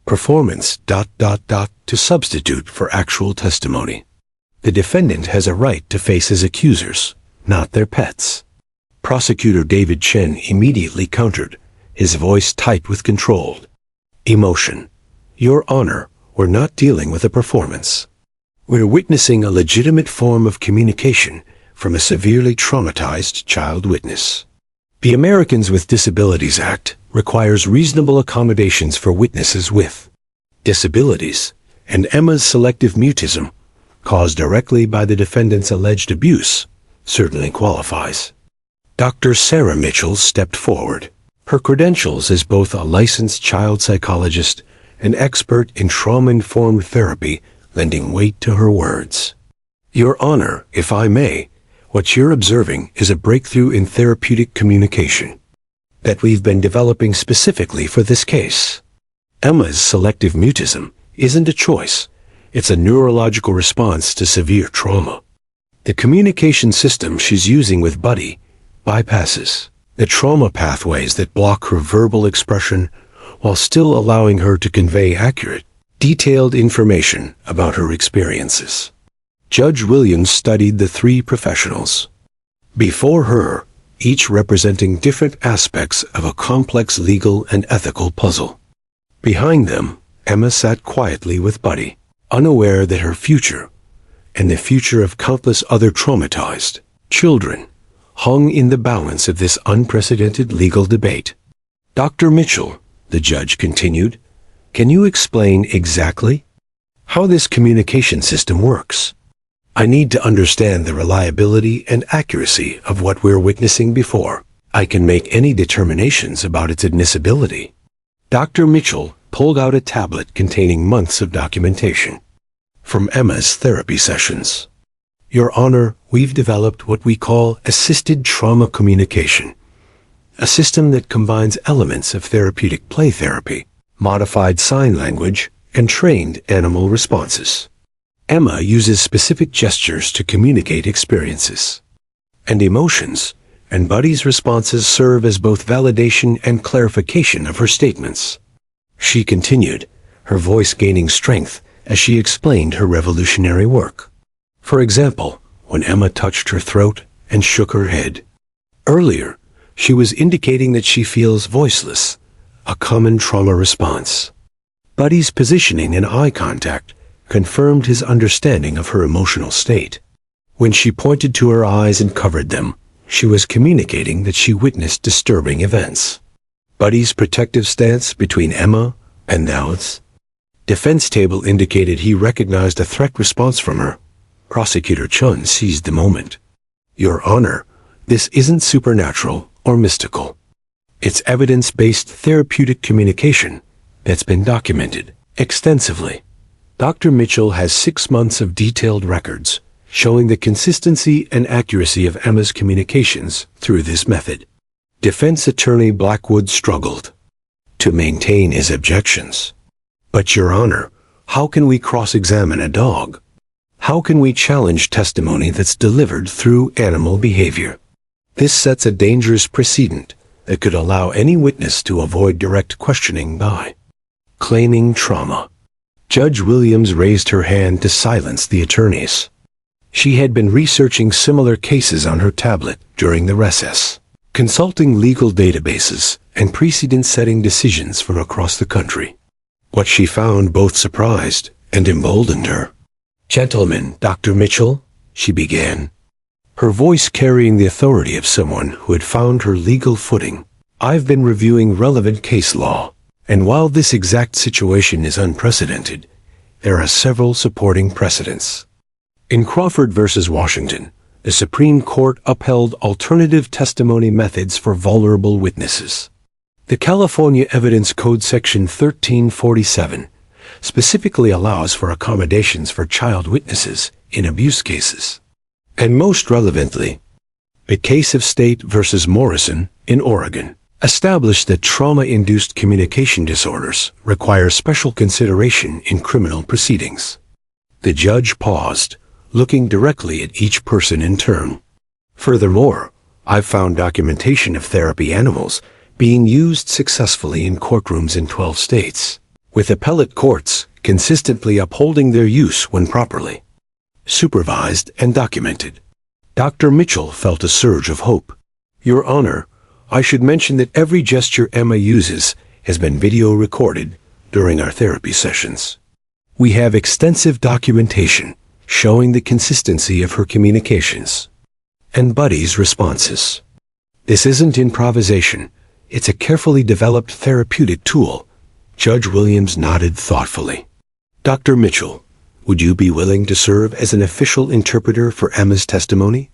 performance ... to substitute for actual testimony. The defendant has a right to face his accusers, not their pets." Prosecutor David Chen immediately countered, his voice tight with controlled emotion. "Your Honor, we're not dealing with a performance. We're witnessing a legitimate form of communication from a severely traumatized child witness. The Americans with Disabilities Act requires reasonable accommodations for witnesses with disabilities, and Emma's selective mutism, caused directly by the defendant's alleged abuse, certainly qualifies." Dr. Sarah Mitchell stepped forward, her credentials as both a licensed child psychologist and expert in trauma-informed therapy lending weight to her words. "Your Honor, if I may, what you're observing is a breakthrough in therapeutic communication that we've been developing specifically for this case. Emma's selective mutism isn't a choice. It's a neurological response to severe trauma. The communication system she's using with Buddy bypasses the trauma pathways that block her verbal expression while still allowing her to convey accurate, detailed information about her experiences." Judge Williams studied the three professionals before her, each representing different aspects of a complex legal and ethical puzzle. Behind them, Emma sat quietly with Buddy, unaware that her future, and the future of countless other traumatized children, hung in the balance of this unprecedented legal debate. "Dr. Mitchell," the judge continued, "can you explain exactly how this communication system works? I need to understand the reliability and accuracy of what we're witnessing before I can make any determinations about its admissibility." Dr. Mitchell pulled out a tablet containing months of documentation from Emma's therapy sessions. "Your Honor, we've developed what we call assisted trauma communication, a system that combines elements of therapeutic play therapy, modified sign language, and trained animal responses. Emma uses specific gestures to communicate experiences and emotions, and Buddy's responses serve as both validation and clarification of her statements." She continued, her voice gaining strength as she explained her revolutionary work. For example, when Emma touched her throat and shook her head. Earlier, she was indicating that she feels voiceless, a common trauma response. Buddy's positioning and eye contact confirmed his understanding of her emotional state. When she pointed to her eyes and covered them, she was communicating that she witnessed disturbing events. Buddy's protective stance between Emma and Dowd's defense table indicated he recognized a threat response from her. Prosecutor Chun seized the moment. "Your Honor, this isn't supernatural or mystical. It's evidence-based therapeutic communication that's been documented extensively. Dr. Mitchell has 6 months of detailed records showing the consistency and accuracy of Emma's communications through this method." Defense attorney Blackwood struggled to maintain his objections. "But Your Honor, how can we cross-examine a dog? How can we challenge testimony that's delivered through animal behavior? This sets a dangerous precedent that could allow any witness to avoid direct questioning by claiming trauma." Judge Williams raised her hand to silence the attorneys. She had been researching similar cases on her tablet during the recess, consulting legal databases and precedent-setting decisions from across the country. What she found both surprised and emboldened her. "Gentlemen, Dr. Mitchell," she began, her voice carrying the authority of someone who had found her legal footing. "I've been reviewing relevant case law, and while this exact situation is unprecedented, there are several supporting precedents. In Crawford v. Washington, the Supreme Court upheld alternative testimony methods for vulnerable witnesses. The California Evidence Code Section 1347 specifically allows for accommodations for child witnesses in abuse cases. And most relevantly, the case of State versus Morrison in Oregon established that trauma-induced communication disorders require special consideration in criminal proceedings. The judge paused, looking directly at each person in turn. Furthermore, I've found documentation of therapy animals being used successfully in courtrooms in 12 states, with appellate courts consistently upholding their use when properly supervised and documented. Dr. Mitchell felt a surge of hope. Your Honor, I should mention that every gesture Emma uses has been video recorded during our therapy sessions. We have extensive documentation showing the consistency of her communications and Buddy's responses. This isn't improvisation. It's a carefully developed therapeutic tool. Judge Williams nodded thoughtfully. Dr. Mitchell, would you be willing to serve as an official interpreter for Emma's testimony?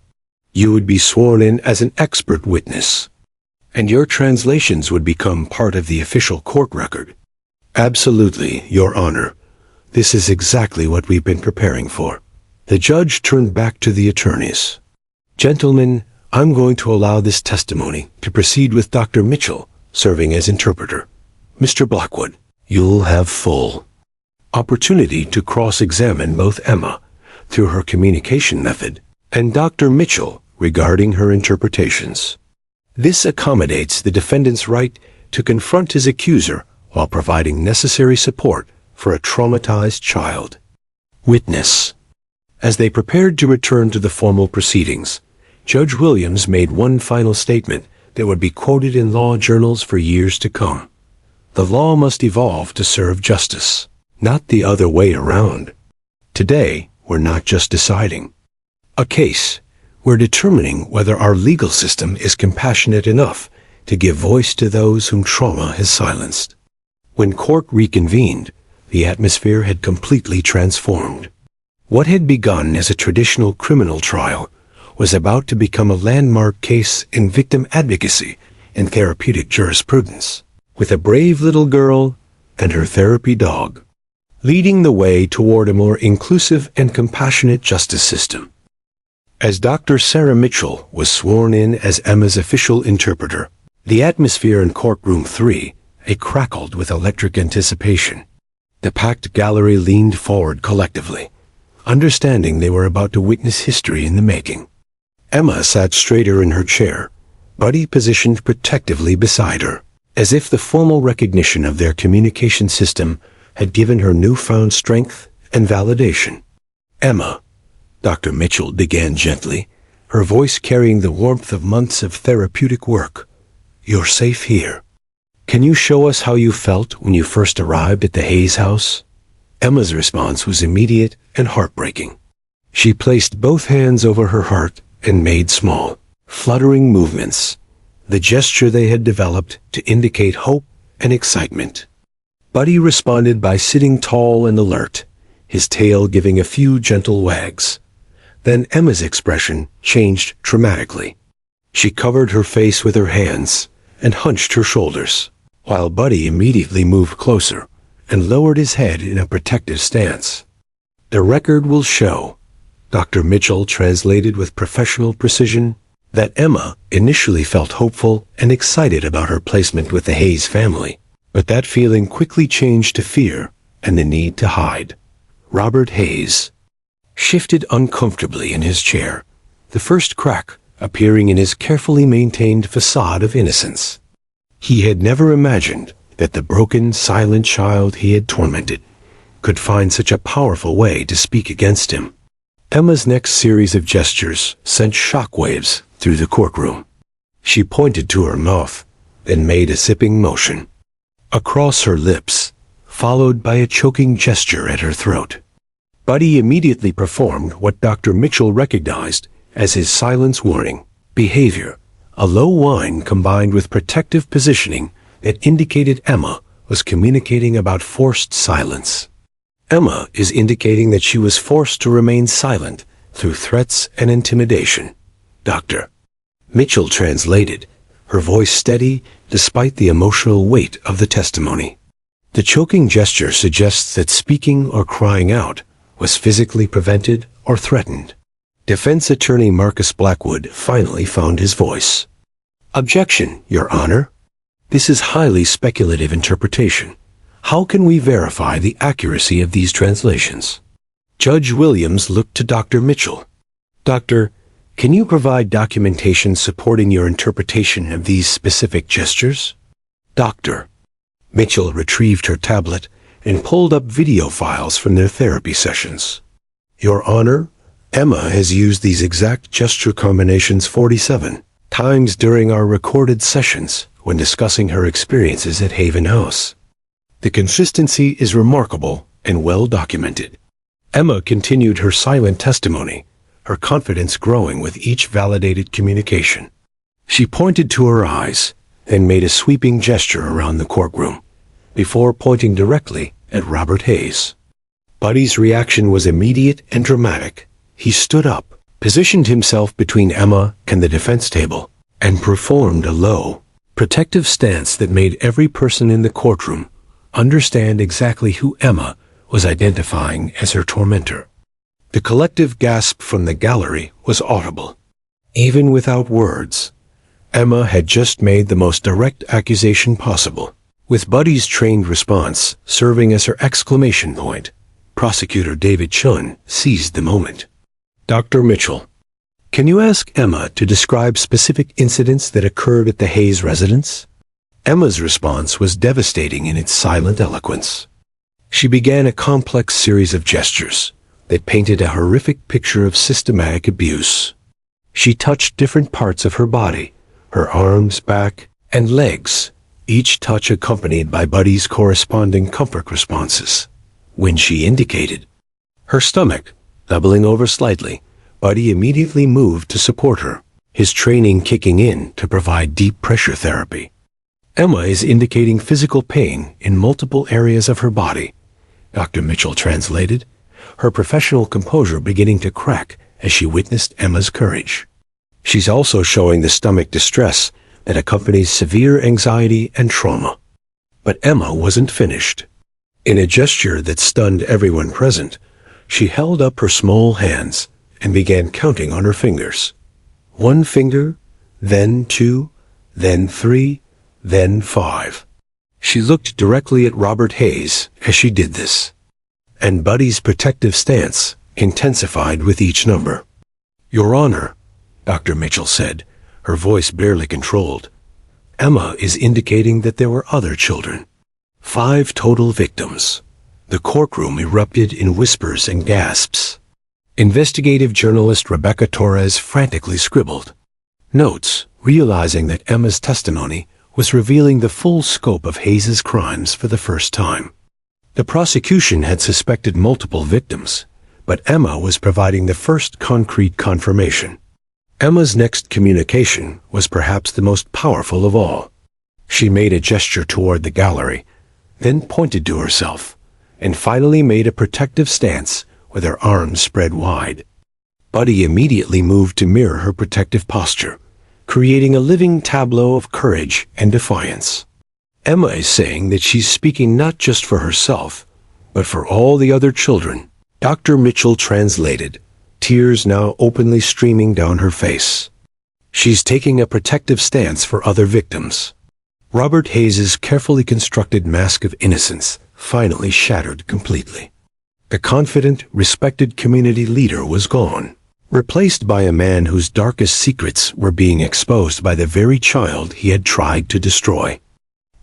You would be sworn in as an expert witness, and your translations would become part of the official court record. Absolutely, Your Honor. This is exactly what we've been preparing for. The judge turned back to the attorneys. Gentlemen, I'm going to allow this testimony to proceed with Dr. Mitchell serving as interpreter. Mr. Blackwood, you'll have full opportunity to cross-examine both Emma through her communication method and Dr. Mitchell regarding her interpretations. This accommodates the defendant's right to confront his accuser while providing necessary support for a traumatized child. Witness. As they prepared to return to the formal proceedings, Judge Williams made one final statement that would be quoted in law journals for years to come. The law must evolve to serve justice, not the other way around. Today, we're not just deciding a case. We're determining whether our legal system is compassionate enough to give voice to those whom trauma has silenced. When court reconvened, the atmosphere had completely transformed. What had begun as a traditional criminal trial was about to become a landmark case in victim advocacy and therapeutic jurisprudence, with a brave little girl and her therapy dog leading the way toward a more inclusive and compassionate justice system. As Dr. Sarah Mitchell was sworn in as Emma's official interpreter, the atmosphere in courtroom 3 crackled with electric anticipation. The packed gallery leaned forward collectively, understanding they were about to witness history in the making. Emma sat straighter in her chair, Buddy positioned protectively beside her, as if the formal recognition of their communication system had given her newfound strength and validation. Emma, Dr. Mitchell began gently, her voice carrying the warmth of months of therapeutic work. You're safe here. Can you show us how you felt when you first arrived at the Hayes house? Emma's response was immediate and heartbreaking. She placed both hands over her heart and made small, fluttering movements, the gesture they had developed to indicate hope and excitement. Buddy responded by sitting tall and alert, his tail giving a few gentle wags. Then Emma's expression changed dramatically. She covered her face with her hands and hunched her shoulders, while Buddy immediately moved closer and lowered his head in a protective stance. The record will show, Dr. Mitchell translated with professional precision, that Emma initially felt hopeful and excited about her placement with the Hayes family, but that feeling quickly changed to fear and the need to hide. Robert Hayes shifted uncomfortably in his chair, the first crack appearing in his carefully maintained facade of innocence. He had never imagined that the broken, silent child he had tormented could find such a powerful way to speak against him. Emma's next series of gestures sent shockwaves through the courtroom. She pointed to her mouth, then made a sipping motion across her lips, followed by a choking gesture at her throat. Buddy immediately performed what Dr. Mitchell recognized as his silence warning behavior, a low whine combined with protective positioning that indicated Emma was communicating about forced silence. Emma is indicating that she was forced to remain silent through threats and intimidation. Dr. Mitchell translated, her voice steady despite the emotional weight of the testimony. The choking gesture suggests that speaking or crying out was physically prevented or threatened. Defense attorney Marcus Blackwood finally found his voice. Objection, Your Honor. This is highly speculative interpretation. How can we verify the accuracy of these translations? Judge Williams looked to Dr. Mitchell. Doctor, can you provide documentation supporting your interpretation of these specific gestures? Doctor. Mitchell retrieved her tablet and pulled up video files from their therapy sessions. Your Honor, Emma has used these exact gesture combinations 47 times during our recorded sessions when discussing her experiences at Haven House. The consistency is remarkable and well documented. Emma continued her silent testimony, her confidence growing with each validated communication. She pointed to her eyes, then made a sweeping gesture around the courtroom, before pointing directly at Robert Hayes. Buddy's reaction was immediate and dramatic. He stood up, positioned himself between Emma and the defense table, and performed a low, protective stance that made every person in the courtroom understand exactly who Emma was identifying as her tormentor. The collective gasp from the gallery was audible. Even without words, Emma had just made the most direct accusation possible. With Buddy's trained response serving as her exclamation point, Prosecutor David Chun seized the moment. Dr. Mitchell, can you ask Emma to describe specific incidents that occurred at the Hayes residence? Emma's response was devastating in its silent eloquence. She began a complex series of gestures that painted a horrific picture of systematic abuse. She touched different parts of her body, her arms, back, and legs, each touch accompanied by Buddy's corresponding comfort responses. When she indicated her stomach, doubling over slightly, Buddy immediately moved to support her, his training kicking in to provide deep pressure therapy. Emma is indicating physical pain in multiple areas of her body, Dr. Mitchell translated, her professional composure beginning to crack as she witnessed Emma's courage. She's also showing the stomach distress that accompanies severe anxiety and trauma. But Emma wasn't finished. In a gesture that stunned everyone present, she held up her small hands and began counting on her fingers. 1 finger, then 2, then 3, then 5. She looked directly at Robert Hayes as she did this, and Buddy's protective stance intensified with each number. Your Honor, Dr. Mitchell said, her voice barely controlled, Emma is indicating that there were other children. 5 total victims. The courtroom erupted in whispers and gasps. Investigative journalist Rebecca Torres frantically scribbled notes, realizing that Emma's testimony was revealing the full scope of Hayes's crimes for the first time. The prosecution had suspected multiple victims, but Emma was providing the first concrete confirmation. Emma's next communication was perhaps the most powerful of all. She made a gesture toward the gallery, then pointed to herself, and finally made a protective stance with her arms spread wide. Buddy immediately moved to mirror her protective posture, creating a living tableau of courage and defiance. Emma is saying that she's speaking not just for herself, but for all the other children. Dr. Mitchell translated, tears now openly streaming down her face. She's taking a protective stance for other victims. Robert Hayes's carefully constructed mask of innocence finally shattered completely. The confident, respected community leader was gone, replaced by a man whose darkest secrets were being exposed by the very child he had tried to destroy.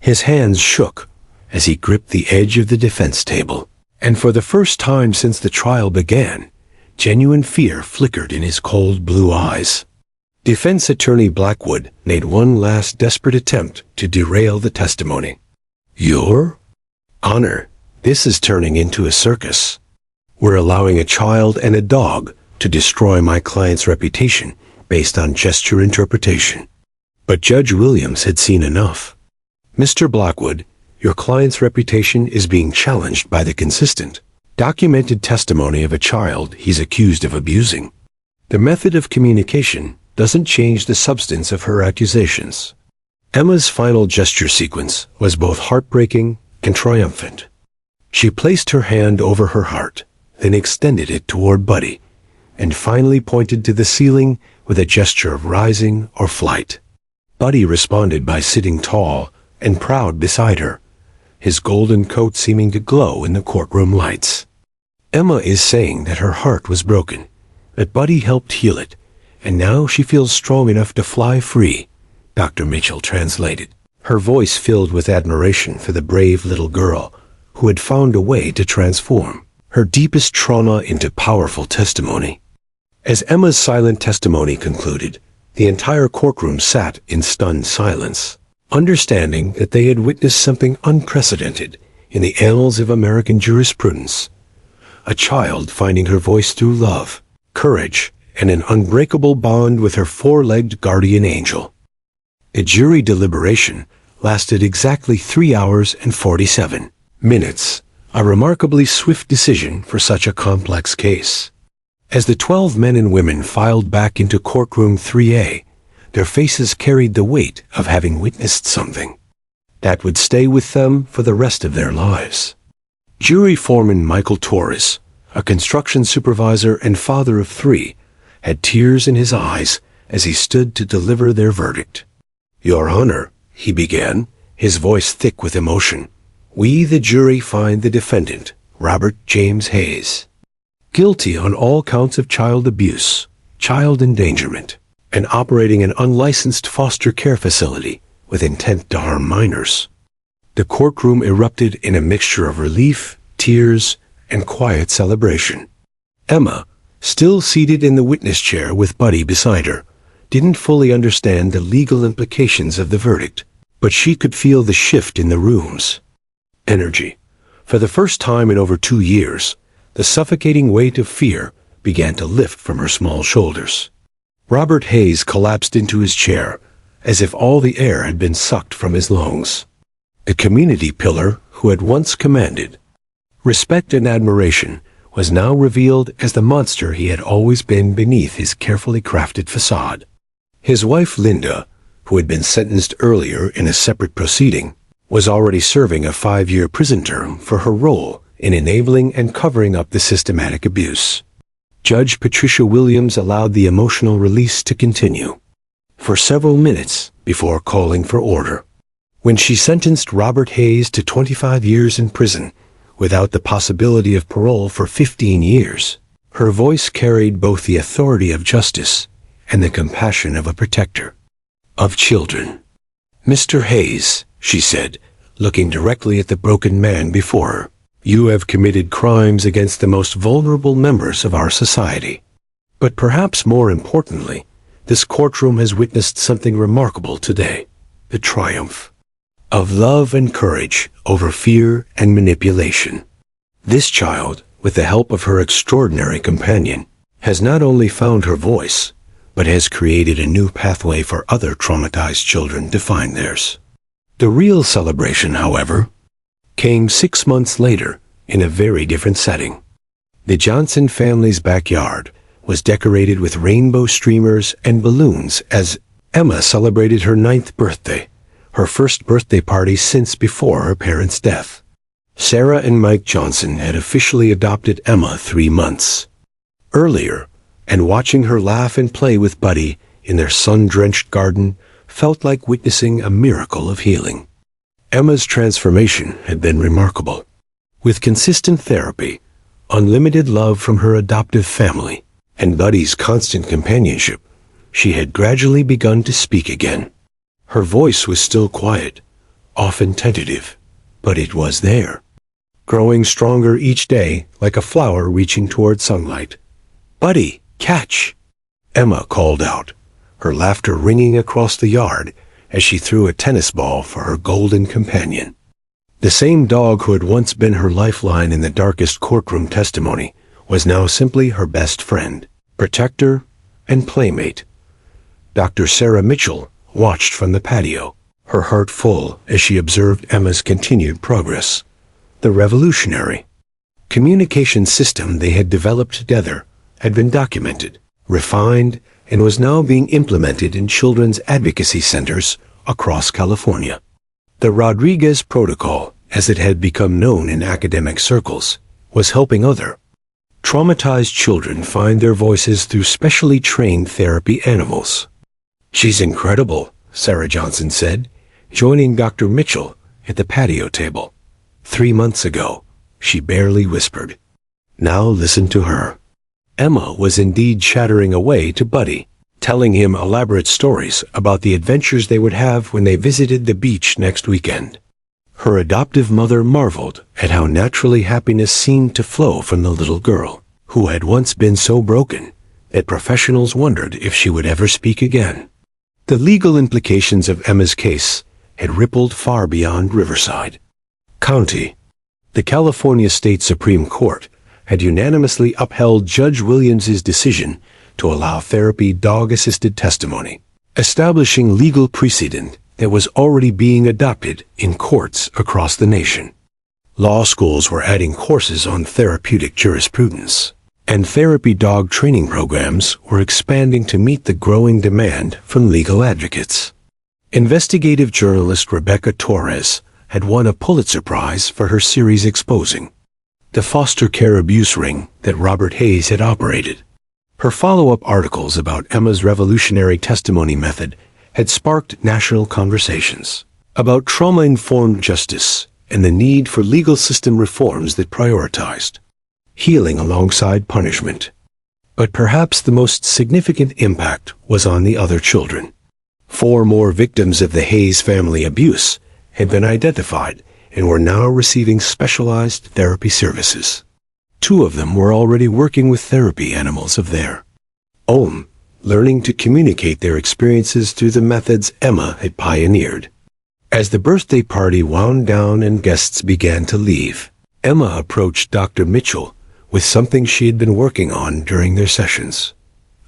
His hands shook as he gripped the edge of the defense table, and for the first time since the trial began, genuine fear flickered in his cold blue eyes. Defense attorney Blackwood made one last desperate attempt to derail the testimony. Your Honor, this is turning into a circus. We're allowing a child and a dog to destroy my client's reputation based on gesture interpretation. But Judge Williams had seen enough. Mr. Blackwood, your client's reputation is being challenged by the consistent, documented testimony of a child he's accused of abusing. The method of communication doesn't change the substance of her accusations. Emma's final gesture sequence was both heartbreaking and triumphant. She placed her hand over her heart, then extended it toward Buddy, and finally pointed to the ceiling with a gesture of rising or flight. Buddy responded by sitting tall and proud beside her, his golden coat seeming to glow in the courtroom lights. Emma is saying that her heart was broken, that Buddy helped heal it, and now she feels strong enough to fly free, Dr. Mitchell translated, her voice filled with admiration for the brave little girl who had found a way to transform her deepest trauma into powerful testimony. As Emma's silent testimony concluded, the entire courtroom sat in stunned silence, understanding that they had witnessed something unprecedented in the annals of American jurisprudence. A child finding her voice through love, courage, and an unbreakable bond with her four-legged guardian angel. A jury deliberation lasted exactly 3 hours and 47 minutes, a remarkably swift decision for such a complex case. As the 12 men and women filed back into courtroom 3A, their faces carried the weight of having witnessed something that would stay with them for the rest of their lives. Jury foreman Michael Torres, a construction supervisor and father of 3, had tears in his eyes as he stood to deliver their verdict. "Your Honor," he began, his voice thick with emotion, "we, the jury, find the defendant, Robert James Hayes, guilty on all counts of child abuse, child endangerment, and operating an unlicensed foster care facility with intent to harm minors." The courtroom erupted in a mixture of relief, tears, and quiet celebration. Emma, still seated in the witness chair with Buddy beside her, didn't fully understand the legal implications of the verdict, but she could feel the shift in the room's energy. For the first time in over 2 years, the suffocating weight of fear began to lift from her small shoulders. Robert Hayes collapsed into his chair, as if all the air had been sucked from his lungs. The community pillar who had once commanded respect and admiration was now revealed as the monster he had always been beneath his carefully crafted facade. His wife Linda, who had been sentenced earlier in a separate proceeding, was already serving a 5-year prison term for her role in enabling and covering up the systematic abuse. Judge Patricia Williams allowed the emotional release to continue for several minutes before calling for order. When she sentenced Robert Hayes to 25 years in prison, without the possibility of parole for 15 years, her voice carried both the authority of justice and the compassion of a protector of children. "Mr. Hayes," she said, looking directly at the broken man before her, "you have committed crimes against the most vulnerable members of our society. But perhaps more importantly, this courtroom has witnessed something remarkable today, the triumph of love and courage over fear and manipulation. This child, with the help of her extraordinary companion, has not only found her voice, but has created a new pathway for other traumatized children to find theirs." The real celebration, however, came 6 months later in a very different setting. The Johnson family's backyard was decorated with rainbow streamers and balloons as Emma celebrated her 9th birthday, her first birthday party since before her parents' death. Sarah and Mike Johnson had officially adopted Emma 3 months earlier, and watching her laugh and play with Buddy in their sun-drenched garden felt like witnessing a miracle of healing. Emma's transformation had been remarkable. With consistent therapy, unlimited love from her adoptive family, and Buddy's constant companionship, she had gradually begun to speak again. Her voice was still quiet, often tentative, but it was there, growing stronger each day like a flower reaching toward sunlight. "Buddy, catch!" Emma called out, her laughter ringing across the yard as she threw a tennis ball for her golden companion. The same dog who had once been her lifeline in the darkest courtroom testimony was now simply her best friend, protector, and playmate. Dr. Sarah Mitchell watched from the patio, her heart full as she observed Emma's continued progress. The revolutionary communication system they had developed together had been documented, refined, and was now being implemented in children's advocacy centers across California. The Rodriguez Protocol, as it had become known in academic circles, was helping other traumatized children find their voices through specially trained therapy animals. "She's incredible," Sarah Johnson said, joining Dr. Mitchell at the patio table. "3 months ago, she barely whispered. Now listen to her." Emma was indeed chattering away to Buddy, telling him elaborate stories about the adventures they would have when they visited the beach next weekend. Her adoptive mother marveled at how naturally happiness seemed to flow from the little girl, who had once been so broken that professionals wondered if she would ever speak again. The legal implications of Emma's case had rippled far beyond Riverside County. The California State Supreme Court had unanimously upheld Judge Williams's decision to allow therapy dog-assisted testimony, establishing legal precedent that was already being adopted in courts across the nation. Law schools were adding courses on therapeutic jurisprudence, and therapy dog training programs were expanding to meet the growing demand from legal advocates. Investigative journalist Rebecca Torres had won a Pulitzer Prize for her series exposing the foster care abuse ring that Robert Hayes had operated. Her follow-up articles about Emma's revolutionary testimony method had sparked national conversations about trauma-informed justice and the need for legal system reforms that prioritized healing alongside punishment. But perhaps the most significant impact was on the other children. 4 more victims of the Hayes family abuse had been identified and were now receiving specialized therapy services. 2 of them were already working with therapy animals of their own, learning to communicate their experiences through the methods Emma had pioneered. As the birthday party wound down and guests began to leave, Emma approached Dr. Mitchell with something she had been working on during their sessions: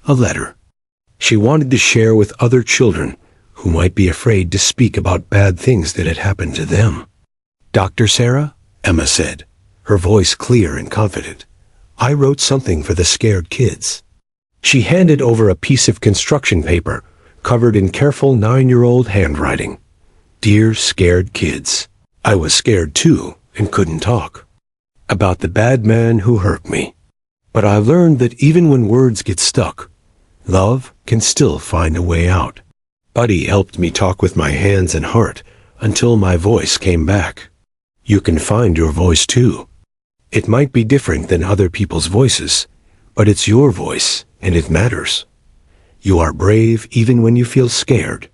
a letter. She wanted to share with other children who might be afraid to speak about bad things that had happened to them. "Dr. Sarah," Emma said, her voice clear and confident, "I wrote something for the scared kids." She handed over a piece of construction paper covered in careful 9-year-old handwriting. "Dear scared kids, I was scared too and couldn't talk about the bad man who hurt me. But I learned that even when words get stuck, love can still find a way out. Buddy helped me talk with my hands and heart until my voice came back. You can find your voice too. It might be different than other people's voices, but it's your voice and it matters. You are brave even when you feel scared.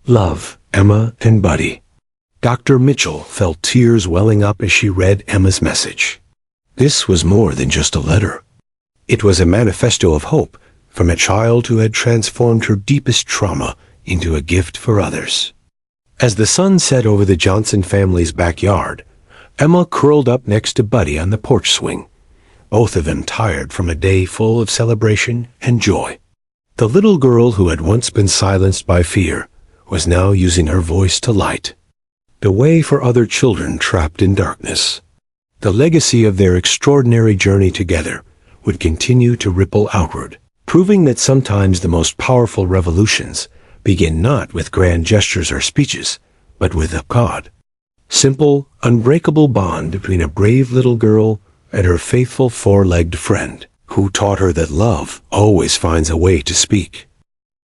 Love, Emma and Buddy." Dr. Mitchell felt tears welling up as she read Emma's message. This was more than just a letter. It was a manifesto of hope from a child who had transformed her deepest trauma into a gift for others. As the sun set over the Johnson family's backyard, Emma curled up next to Buddy on the porch swing, both of them tired from a day full of celebration and joy. The little girl who had once been silenced by fear was now using her voice to light the way for other children trapped in darkness. The legacy of their extraordinary journey together would continue to ripple outward, proving that sometimes the most powerful revolutions begin not with grand gestures or speeches, but with a God. Simple, unbreakable bond between a brave little girl and her faithful 4-legged friend, who taught her that love always finds a way to speak.